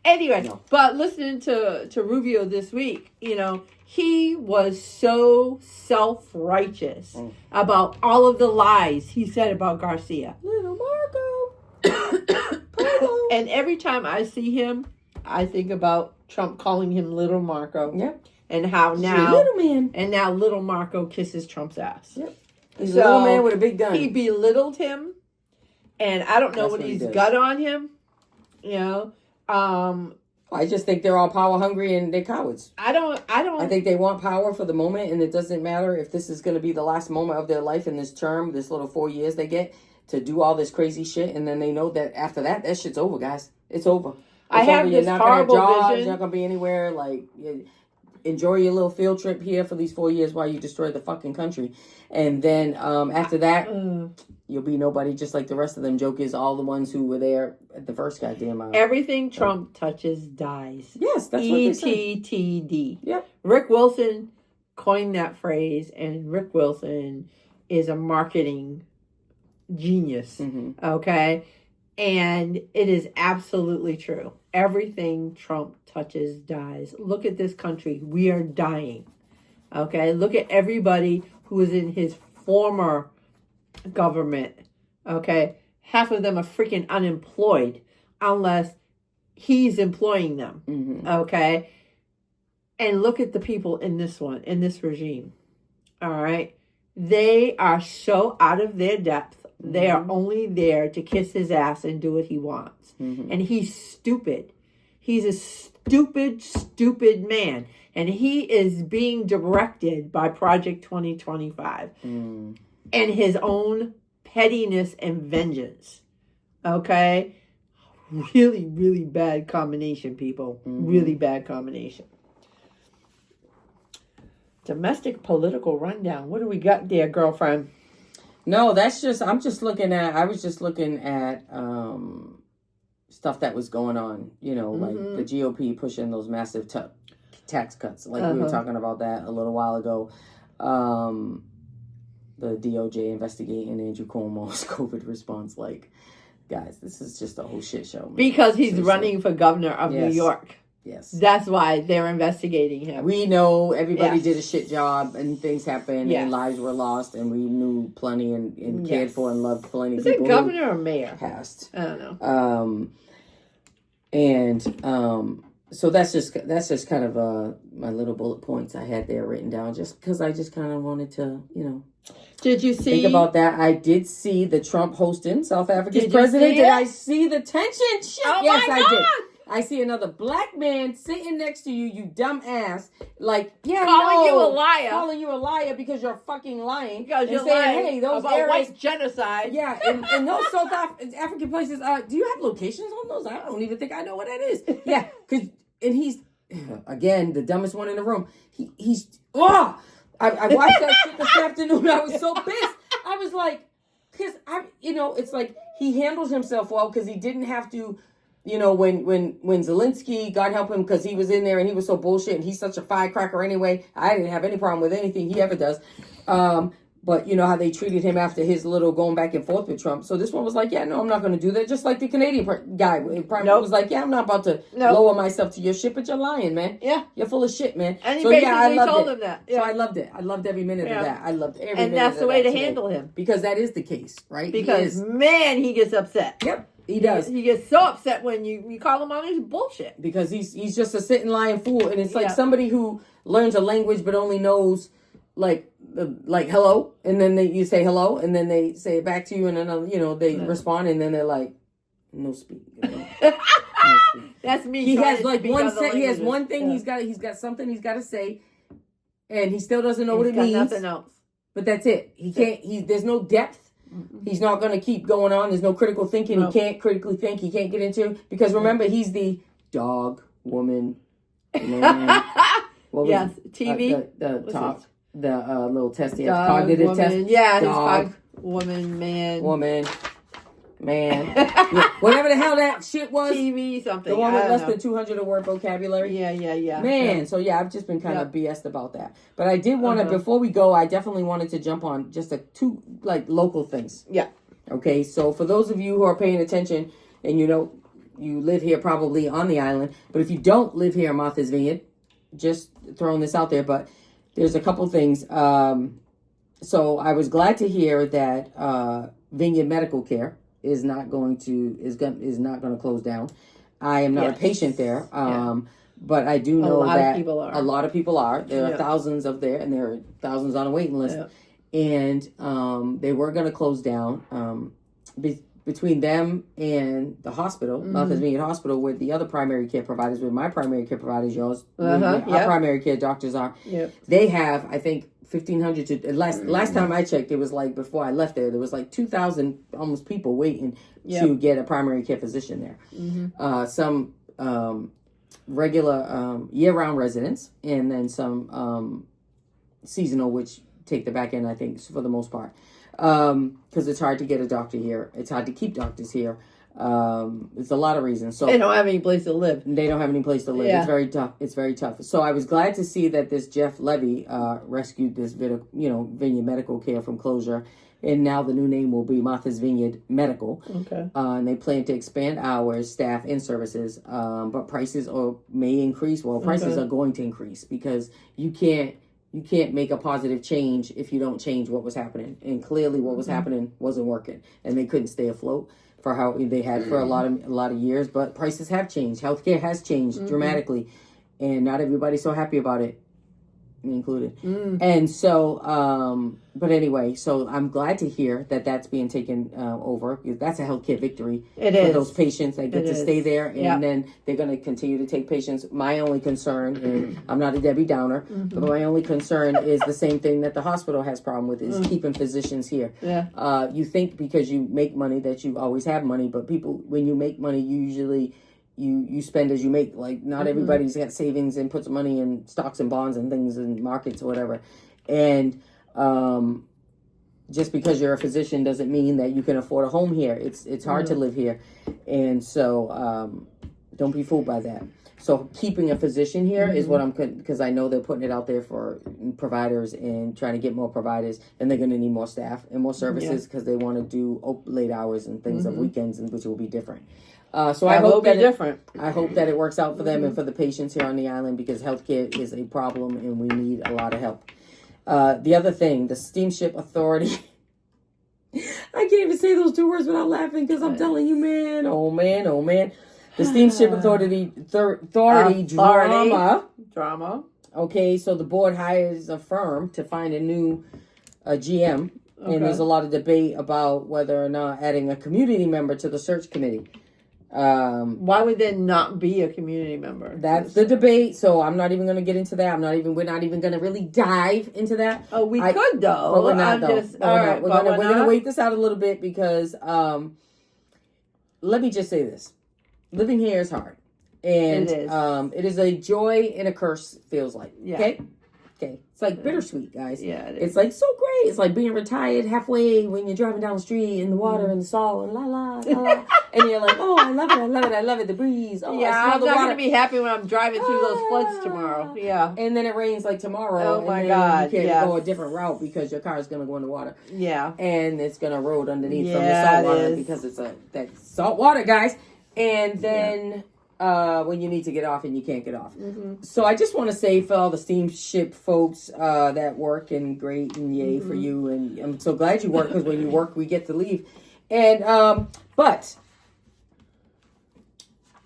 anyway, but listening to Rubio this week, you know, he was so self-righteous about all of the lies he said about Garcia. Little Marco. And every time I see him, I think about Trump calling him Little Marco. Yep. And how now little man. And now Little Marco kisses Trump's ass. Yep. He's a little man with a big gun. He belittled him, and I don't know what he's got on him. You know, I just think they're all power hungry and they're cowards. I think they want power for the moment, and it doesn't matter if this is going to be the last moment of their life in this term, this little 4 years they get to do all this crazy shit, and then they know that after that shit's over, guys. It's over. I have this horrible vision. You're not going to be anywhere. Like, enjoy your little field trip here for these 4 years while you destroy the fucking country. And then after that, you'll be nobody, just like the rest of them jokers, all the ones who were there at the first goddamn hour. Everything Trump touches dies. Yes, that's what they say. ETTD. Yep. Rick Wilson coined that phrase, and Rick Wilson is a marketing genius. Okay? And it is absolutely true. Everything Trump touches dies. Look at this country. We are dying. Okay? Look at everybody who was in his former government. Okay? Half of them are freaking unemployed unless he's employing them. Okay? And look at the people in this regime. All right? They are so out of their depth. They are only there to kiss his ass and do what he wants. And he's stupid. He's a stupid man. And he is being directed by Project 2025. And his own pettiness and vengeance. Okay? Really, really bad combination, people. Really bad combination. Domestic political rundown. What do we got there, girlfriend? No, I was just looking at stuff that was going on, you know, like the GOP pushing those massive tax cuts. Like we were talking about that a little while ago. The DOJ investigating Andrew Cuomo's COVID response. Like, guys, this is just a whole shit show, man. Because he's running for governor of New York. Yes. That's why they're investigating him. We know everybody did a shit job and things happened and lives were lost, and we knew plenty and cared for and loved plenty of people. Is it governor or mayor? Passed. I don't know. So that's just kind of my little bullet points I had there written down, just because I just kind of wanted to, you know. Did you see? Think about that. I did see the Trump hosting South Africa's president. Did I see the tension? Shit. Oh yes, my I God. did. I see another black man sitting next to you, you dumb ass. Like, calling you a liar. Calling you a liar because you're fucking lying. Because you're saying, lying hey, those about areas, white genocide. Yeah, and those South African places, do you have locations on those? I don't even think I know what that is. Yeah, and he's, again, the dumbest one in the room. I watched that shit this afternoon. I was so pissed. I was like, it's like he handles himself well because he didn't have to you know, when Zelensky, God help him, because he was in there and he was so bullshit and he's such a firecracker anyway. I didn't have any problem with anything he ever does. But you know how they treated him after his little going back and forth with Trump. So this one was like, yeah, no, I'm not going to do that. Just like the Canadian guy. Was like, yeah, I'm not about to lower myself to your shit, but you're lying, man. Yeah. You're full of shit, man. And he basically told him that. Yeah. So I loved it. I loved every minute of that. I loved every minute of that. And that's the way to handle him. Because that is the case, right? Because, man, he gets upset. Yep. He does. He gets so upset when you call him on his bullshit. Because he's just a sitting lying fool. And it's like somebody who learns a language but only knows like hello, and then you say hello, and then they say it back to you, and then they respond, and then they're like, no speak. No speak. That's me. He has like he has one thing. Yeah. He's got something he's got to say, and he still doesn't know what it means. Nothing else. But that's it. He can't. There's no depth. Mm-hmm. He's not going to keep going on. There's no critical thinking. Nope. He can't critically think. He can't get into, because remember, he's the dog, woman, man. Yes, TV. The top. The little test, dog, cognitive woman. test. Yeah, dog, woman, man. Yeah, whatever the hell that shit was. TV, something. The one with less than 200 word vocabulary. Yeah. Man, so I've just been kind of BS'd about that. But I did want to, before we go, I definitely wanted to jump on just two local things. Yeah. Okay, so for those of you who are paying attention, and you live here probably on the island, but if you don't live here in Martha's Vineyard, just throwing this out there, but there's a couple things. So I was glad to hear that Vineyard Medical Care is not going to close down. I am not a patient there, but I do know that a lot of people are. There are thousands of there, and there are thousands on a waiting list. Yeah. And they were going to close down. Between them and the hospital, Martha's Vineyard Hospital, with the other primary care providers, with my primary care providers, yours, our primary care doctors are, they have, I think, 1,500 to, last time I checked, it was like, before I left there was like 2,000 almost people waiting to get a primary care physician there. Mm-hmm. Some regular year-round residents, and then some seasonal, which take the back end, I think, for the most part. Because it's hard to get a doctor here. It's hard to keep doctors here. It's a lot of reasons. So they don't have any place to live. They don't have any place to live. Yeah. It's very tough. So I was glad to see that this Jeff Levy rescued this Vineyard Medical Care from closure, and now the new name will be Martha's Vineyard Medical. Okay. And they plan to expand hours, staff, and services. But prices may increase. Well, prices are going to increase, because you can't make a positive change if you don't change what was happening. And clearly what was happening wasn't working. And they couldn't stay afloat for how they had for a lot of years. But prices have changed. Healthcare has changed dramatically. And not everybody's so happy about it, me included. And so, but anyway, so I'm glad to hear that that's being taken over. That's a healthcare victory for those patients that get to stay there, and then they're going to continue to take patients. My only concern, and I'm not a Debbie Downer, but my only concern is the same thing that the hospital has problem with, is keeping physicians here. Yeah. You think because you make money that you always have money, but people, when you make money, usually you spend as you make. Like, not everybody's got savings and puts money in stocks and bonds and things and markets or whatever. And just because you're a physician doesn't mean that you can afford a home here. It's hard to live here. And so don't be fooled by that. So keeping a physician here is what I'm, because I know they're putting it out there for providers and trying to get more providers, and they're going to need more staff and more services because they want to do late hours and things of weekends, which will be different. So I hope that it works out for them and for the patients here on the island, because healthcare is a problem and we need a lot of help. The other thing, the Steamship Authority. I can't even say those two words without laughing, because I'm telling you, man, oh man. The Steamship Authority drama. Okay, so the board hires a firm to find a new GM, and there's a lot of debate about whether or not adding a community member to the search committee. Why would there not be a community member? That's the debate. So I'm not even going to get into that. We're not even going to really dive into that. Oh, we could though. But we're not though. We're going to wait this out a little bit, because let me just say this: living here is hard, and it is a joy and a curse. Feels like okay. Okay, it's like bittersweet, guys. Yeah, it's like so great. It's like being retired halfway when you're driving down the street in the water and the salt and la la la, and you're like, oh, I love it, I love it, I love it. The breeze. Oh, yeah, I I'm smell not the water. gonna be happy when I'm driving through those floods tomorrow. Yeah, and then it rains like tomorrow. Oh my and God! You can't go a different route because your car is gonna go in the water. Yeah, and it's gonna erode underneath from the salt water because it's that salt water, guys. And then. When you need to get off and you can't get off. So I just want to say for all the steamship folks that work, and great and yay for you, and I'm so glad you work, because when you work we get to leave. And but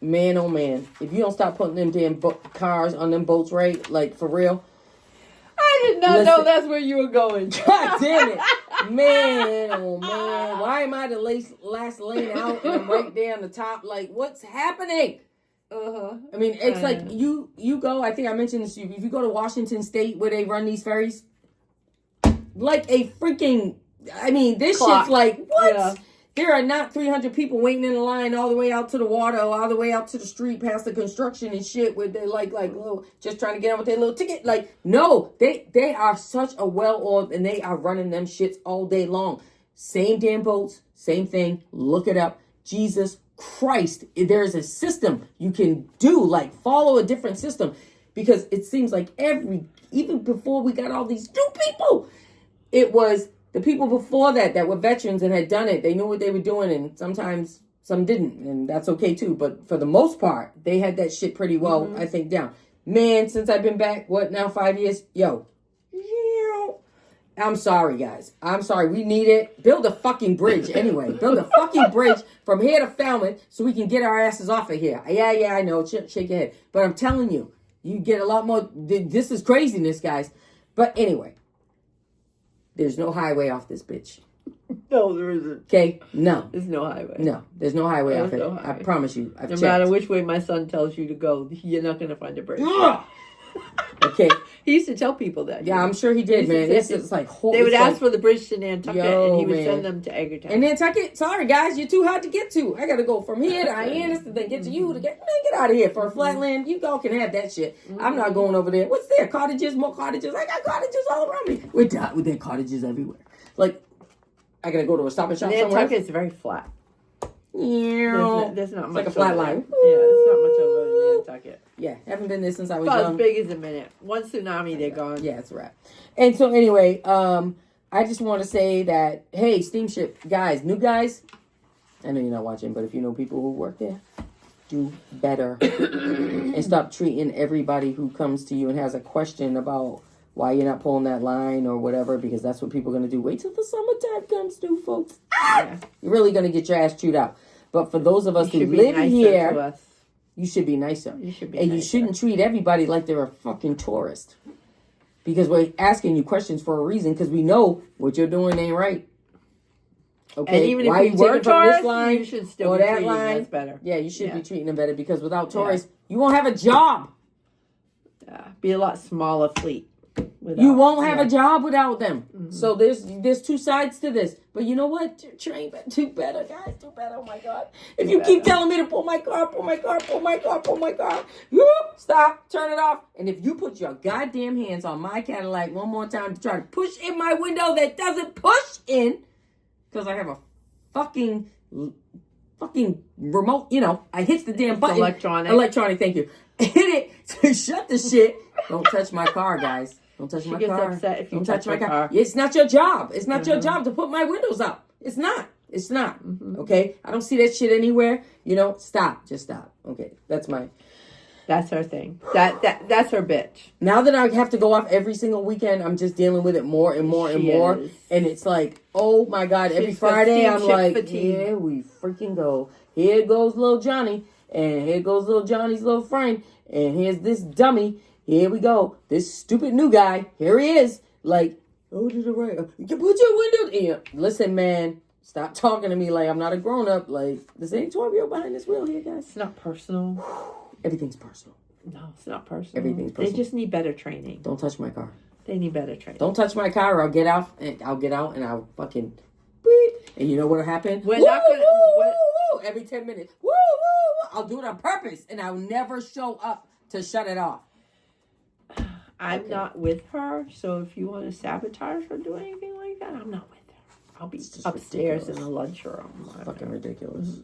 man, oh man, if you don't stop putting them damn cars on them boats right, like for real. I did not know that's where you were going. God damn it. Man, oh man, why am I the last lane out and I'm right there on the top? Like, what's happening? I mean, it's like you go, I think I mentioned this to you, if you go to Washington State where they run these ferries, like a freaking, I mean, this shit's like, what? Yeah. There are not 300 people waiting in a line all the way out to the water, all the way out to the street past the construction and shit where they're like little, just trying to get on with their little ticket. Like, no, they are such a well-oiled, and they are running them shits all day long. Same damn boats, same thing. Look it up. Jesus Christ, there's a system you can do, like follow a different system, because it seems like even before we got all these new people, it was the people before that were veterans and had done it. They knew what they were doing, and sometimes some didn't, and that's okay too. But for the most part, they had that shit pretty well, I think, down. Man, since I've been back, 5 years? Yo. I'm sorry, guys. I'm sorry. We need it. Build a fucking bridge anyway. Build a fucking bridge from here to Falmouth so we can get our asses off of here. Yeah, I know. Shake your head. But I'm telling you, you get a lot more. This is craziness, guys. But anyway, there's no highway off this bitch. No, there isn't. Okay? No. There's no highway. No, there's no highway off it. No highway. I promise you. I've checked. Matter which way my son tells you to go, you're not going to find a bridge. Okay. He used to tell people that. Yeah, I'm sure he did, man. It's like they would ask for the bridge to Nantucket, and he would send them to Edgartown. And Nantucket, sorry guys, you're too hard to get to. I got to go from here to Hyannis to then get to you to get out of here for a flatland. You all can have that shit. I'm not going over there. What's there? Cottages, more cottages. I got cottages all around me. We're done with their cottages everywhere. Like, I got to go to a Stop and Shop somewhere. Nantucket's very flat. There's not much. Like a flat line. Yeah, there's not much over Nantucket. Yeah, haven't been there since I was about young. As big as a minute. One tsunami, they're gone. Yeah, it's a wrap. And so anyway, I just want to say that, hey, Steamship guys, new guys, I know you're not watching, but if you know people who work there, do better and stop treating everybody who comes to you and has a question about why you're not pulling that line or whatever, because that's what people are going to do. Wait till the summertime comes through, folks. Yeah. You're really going to get your ass chewed out. But for those of us who live here, you should be nicer. You should be nicer. You shouldn't treat everybody like they're a fucking tourist. Because we're asking you questions for a reason, because we know what you're doing ain't right. Okay, and even if you work from this line, you should still or be that treating line, us better. Yeah, you should be treating them better, because without tourists, you won't have a job. Be a lot smaller fleet. You won't have a job without them. Mm-hmm. So there's two sides to this. But you know what? Do better, guys. Do better. Oh my God. If you keep telling me to pull my car, stop, turn it off. And if you put your goddamn hands on my Cadillac one more time to try to push in my window that doesn't push in, because I have a fucking remote, I hit the damn button. Electronic, thank you. Hit it to shut the shit. Don't touch my car, guys. Don't touch my car. Upset if you Don't touch my car. It's not your job. It's not your job to put my windows up. It's not. Mm-hmm. Okay? I don't see that shit anywhere. Stop. Just stop. Okay. That's her thing. That's her bitch. Now that I have to go off every single weekend, I'm just dealing with it more and more and more. And it's like, oh my God, every Friday I'm like, here we freaking go. Here goes little Johnny. And here goes little Johnny's little friend. And here's this dummy. Here we go. This stupid new guy. Here he is. Like, oh, to the right. You can put your window in. Listen, man. Stop talking to me like I'm not a grown-up. Like, this ain't 12-year-old behind this wheel here, guys. It's not personal. Everything's personal. No, it's not personal. Everything's personal. They just need better training. Don't touch my car. They need better training. Don't touch my car or I'll get out and I'll fucking beep. And you know what'll happen? We're not going to... Every 10 minutes. Woo. I'll do it on purpose and I'll never show up to shut it off. I'm Okay. not with her. So if you want to sabotage or do anything like that, I'm not with her. I'll be upstairs ridiculous. in the lunchroom. Fucking ridiculous.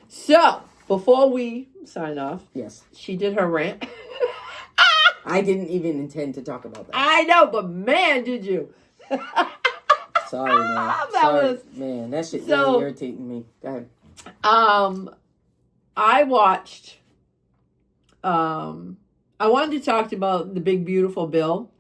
So before we sign off, Yes. she did her rant. I didn't even intend to talk about that. I know, but man, did you. Sorry, man. Man, that shit really irritating me. Go ahead. I watched, I wanted to talk about the big beautiful bill,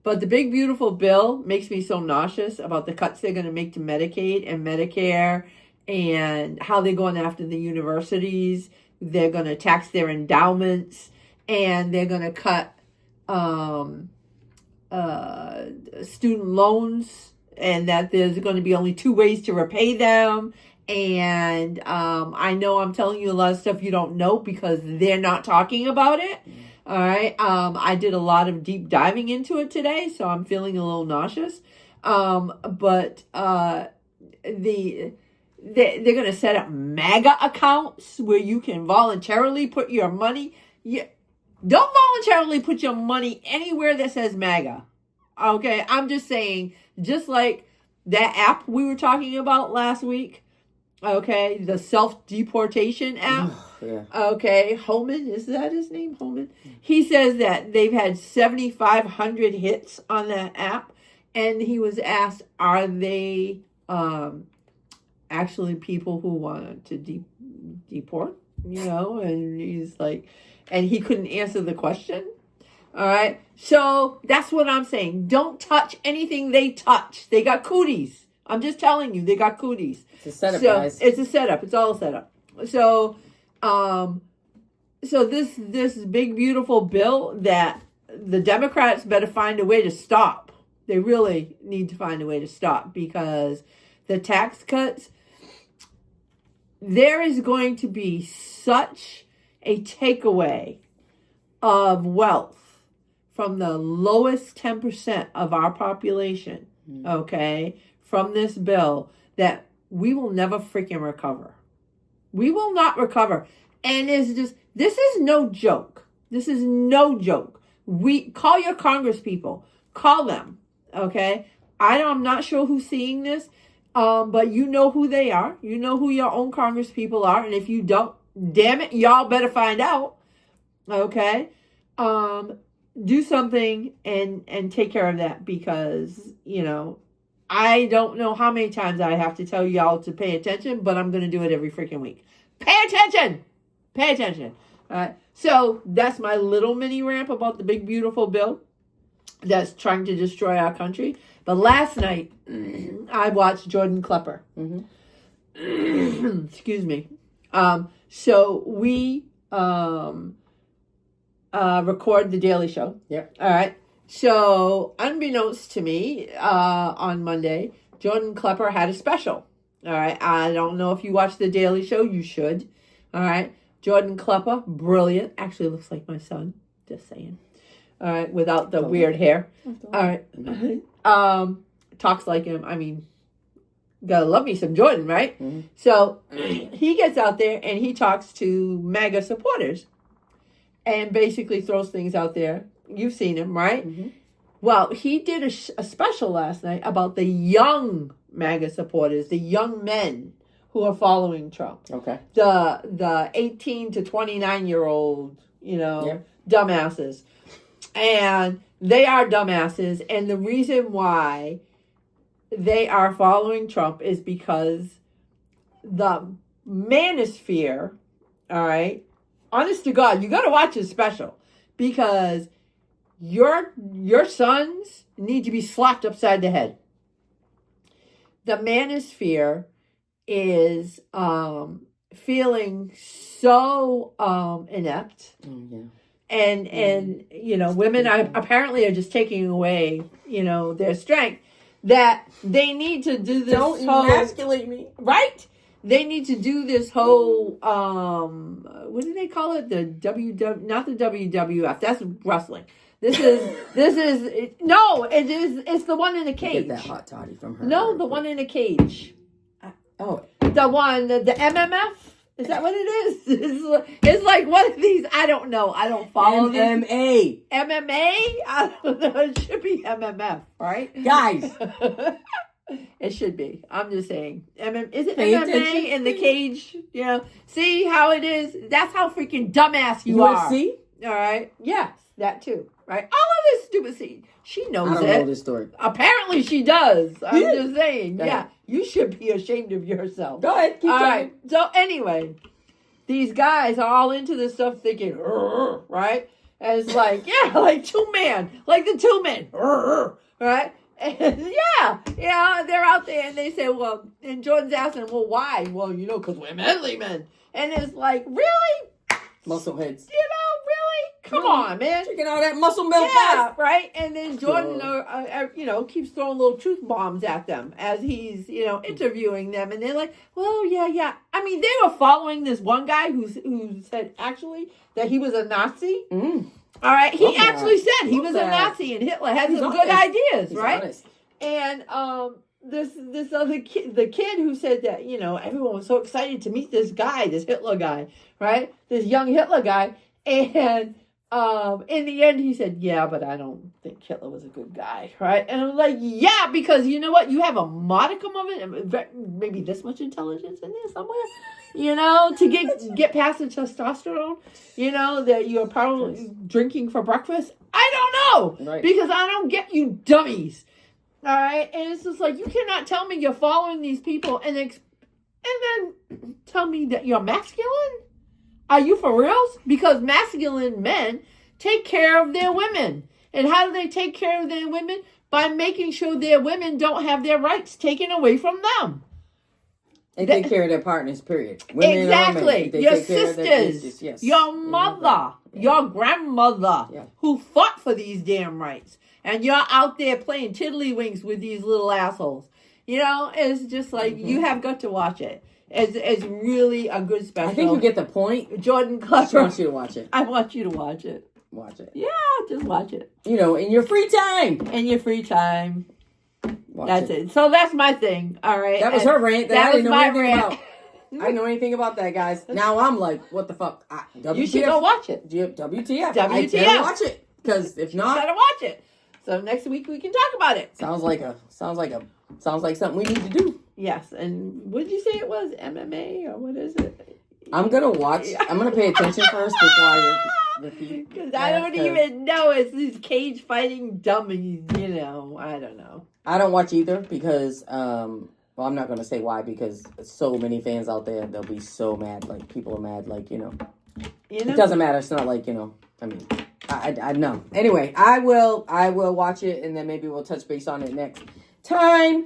but the big beautiful bill makes me so nauseous about the cuts they're going to make to Medicaid and Medicare and how they're going after the universities. They're going to tax their endowments and they're going to cut student loans, and that there's going to be only 2 ways to repay them. And I know I'm telling you a lot of stuff you don't know because they're not talking about it. All right. I did a lot of deep diving into it today, so I'm feeling a little nauseous. But they're going to set up MAGA accounts where you can voluntarily put your money. Don't voluntarily put your money anywhere that says MAGA. Okay. I'm just saying, just like that app we were talking about last week. Okay, the self-deportation app. Yeah. Okay, Homan, is that his name? Homan? He says that they've had 7,500 hits on that app. And he was asked, are they actually people who want to deport? You know, and he's like, and he couldn't answer the question. All right, so that's what I'm saying. Don't touch anything they touch. They got cooties. I'm just telling you, they got cooties. It's a setup, guys. It's a setup. It's all a setup. So, this big beautiful bill that the Democrats better find a way to stop. They really need to find a way to stop because the tax cuts. There is going to be such a takeaway of wealth from the lowest 10% of our population. Okay. From this bill that we will never freaking recover. We will not recover. And this is no joke. This is no joke. Call your Congress people. Call them. Okay. I'm not sure who's seeing this. But you know who they are. You know who your own Congress people are. And if you don't, damn it, y'all better find out. Okay. Do something and take care of that because, you know, I don't know how many times I have to tell y'all to pay attention, but I'm going to do it every freaking week. Pay attention! Pay attention. All right. So that's my little mini rant about the big, beautiful bill that's trying to destroy our country. But last night, I watched Jordan Klepper. Mm-hmm. Excuse me. So we record the Daily Show. Yep. All right. So, unbeknownst to me, on Monday, Jordan Klepper had a special. All right. I don't know if you watch The Daily Show. You should. All right. Jordan Klepper, brilliant. Actually looks like my son. Just saying. All right. Without the weird hair. All right. Talks like him. I mean, gotta love me some Jordan, right? Mm-hmm. So, he gets out there and he talks to MAGA supporters and basically throws things out there. You've seen him, right? Mm-hmm. Well, he did a special last night about the young MAGA supporters, the young men who are following Trump. Okay. The 18 to 29-year-old, you know, dumbasses. And they are dumbasses. And the reason why they are following Trump is because the manosphere, all right, honest to God, you got to watch his special because your sons need to be slapped upside the head. The manosphere is feeling so inept. And you know, women apparently are just taking away, you know, their strength that they need to do this. Don't emasculate me. Right? They need to do this whole what do they call it? The not the WWF. That's wrestling. It's the one in a cage. Get that hot toddy from her. No, the one in a cage. Oh. The MMF. Is that what it is? It's like one of these. I don't know. I don't follow MMA. MMA. I don't know. It should be MMF, right? Guys. It should be. I'm just saying. Is it Pay MMA attention. in the cage? You know, see how it is? That's how freaking dumbass you are. UFC? All right. Yes, that too. Right. All of this stupid seed. She knows I don't it. know this story. Apparently she does. I'm Yeah. just saying. Go Yeah. ahead. You should be ashamed of yourself. Go ahead. Keep All talking. right. So anyway, these guys are all into this stuff thinking, "Rrr," right? And it's like, yeah, like two men. Like the two men. "Rrr," right? And yeah, they're out there and they say, well, and Jordan's asking, well, why? Well, you know, because we're manly men. And it's like, really? Muscle heads. You know, really? Come on, man. Drinking all that muscle milk Yeah, fast. right. And then Jordan, keeps throwing little truth bombs at them as he's, interviewing them. And they're like, well, yeah. I mean, they were following this one guy who said actually that he was a Nazi. Mm. All right, he Okay. actually said he Okay. was a Nazi, and Hitler had He's some honest. good ideas, He's right? honest. And this other kid, the kid who said that everyone was so excited to meet this guy, this Hitler guy, right? This young Hitler guy, and in the end he said, yeah, but I don't think Hitler was a good guy, right? And I'm like, yeah, because you know what? You have a modicum of it, maybe this much intelligence in there somewhere. To get past the testosterone, that you're probably drinking for breakfast. I don't know. Right. Because I don't get you dummies. All right. And it's just like, you cannot tell me you're following these people and then tell me that you're masculine. Are you for reals? Because masculine men take care of their women. And how do they take care of their women? By making sure their women don't have their rights taken away from them. They take care of their partners, period. Women Exactly. or men. They Your take care of their sisters, bitches, yes. your mother, your grandmother, Yeah. who fought for these damn rights. And you're out there playing tiddlywinks with these little assholes. It's just like, you have got to watch it. It's really a good special. I think you get the point. Jordan I Clever. want you to watch it. I want you to watch it. Watch it. Yeah, just watch it. In your free time. In your free time. Watch That's it. So that's my thing. All right. That was her rant that I didn't know my anything rant. about. I didn't know anything about that, guys. Now I'm like, what the fuck? WTF? You should go watch it. WTF. WTF. I better watch it. Because if You not, gotta watch it. So next week we can talk about it. sounds like something we need to do. Yes. And what did you say it was? MMA or what is it? I'm gonna watch. I'm gonna pay attention first before I repeat. Because I don't even know. It's these cage fighting dummies. I don't know. I don't watch either because well, I'm not gonna say why because so many fans out there. They'll be so mad. Like people are mad. Like it doesn't matter. It's not like I mean, I know. Anyway, I will watch it and then maybe we'll touch base on it next time.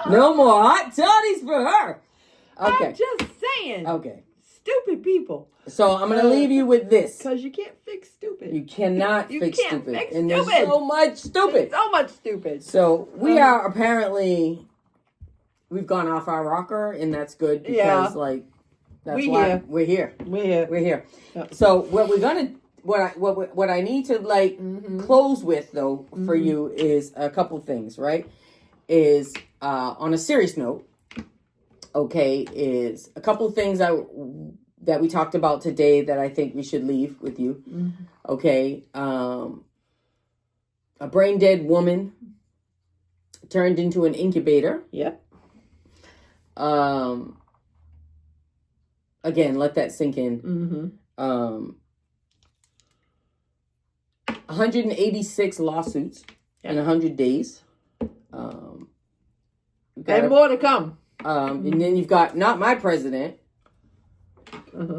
No more hot toddies for her. Okay. I'm just saying. Okay. Stupid people. So I'm gonna leave you with this. Because you can't fix stupid. You cannot You fix can't stupid. fix And there's stupid. so much stupid. So much stupid. So we are apparently we've gone off our rocker and that's good because Yeah. that's why here. we're here. We're here. Yeah. So what we're gonna what I need to close with though for you is a couple things, right? Is on a serious note, okay, is a couple things that we talked about today that I think we should leave with you. Okay. A brain dead woman turned into an incubator. Yep. Again, let that sink in. 186 lawsuits in 100 days. And more to come. And then you've got not my president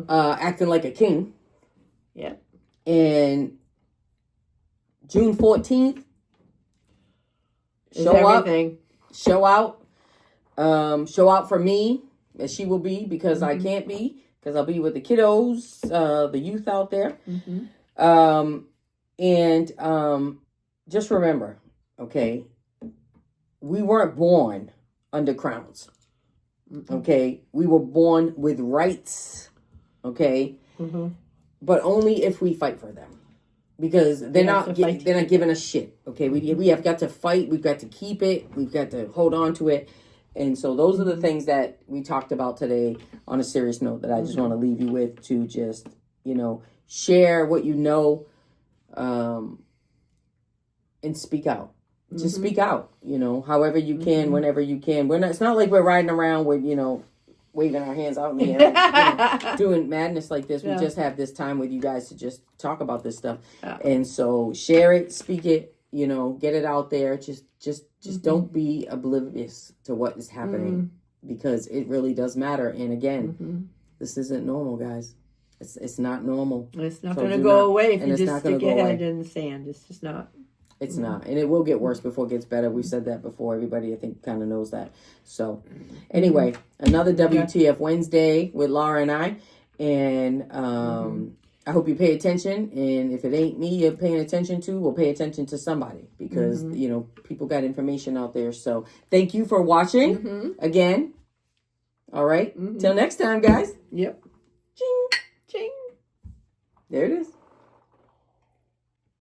acting like a king. Yeah. And June 14th, show out for me as she will be because I can't be because I'll be with the kiddos, the youth out there. And just remember, okay, we weren't born under crowns. Okay, we were born with rights. Okay, but only if we fight for them. because they're not have to fight to they're not keep giving us shit. Okay, we have got to fight. We've got to keep it. We've got to hold on to it. And so those are the things that we talked about today on a serious note that I just want to leave you with, to just, share what you know, and speak out. Just speak out, however you can, whenever you can. It's not like we're riding around with, waving our hands out in the air, doing madness like this. We just have this time with you guys to just talk about this stuff. Yeah. And so share it, speak it, get it out there. Just don't be oblivious to what is happening, because it really does matter. And again, this isn't normal, guys. It's not normal. It's not going to go away if you just stick your head in the sand. It's just not. It's not. And it will get worse before it gets better. We've said that before. Everybody, I think, kind of knows that. So, anyway, another WTF Wednesday with Laura and I. And I hope you pay attention. And if it ain't me you're paying attention to, we'll pay attention to somebody. Because, people got information out there. So, thank you for watching again. All right. Till next time, guys. Yep. Ching. Ching. There it is.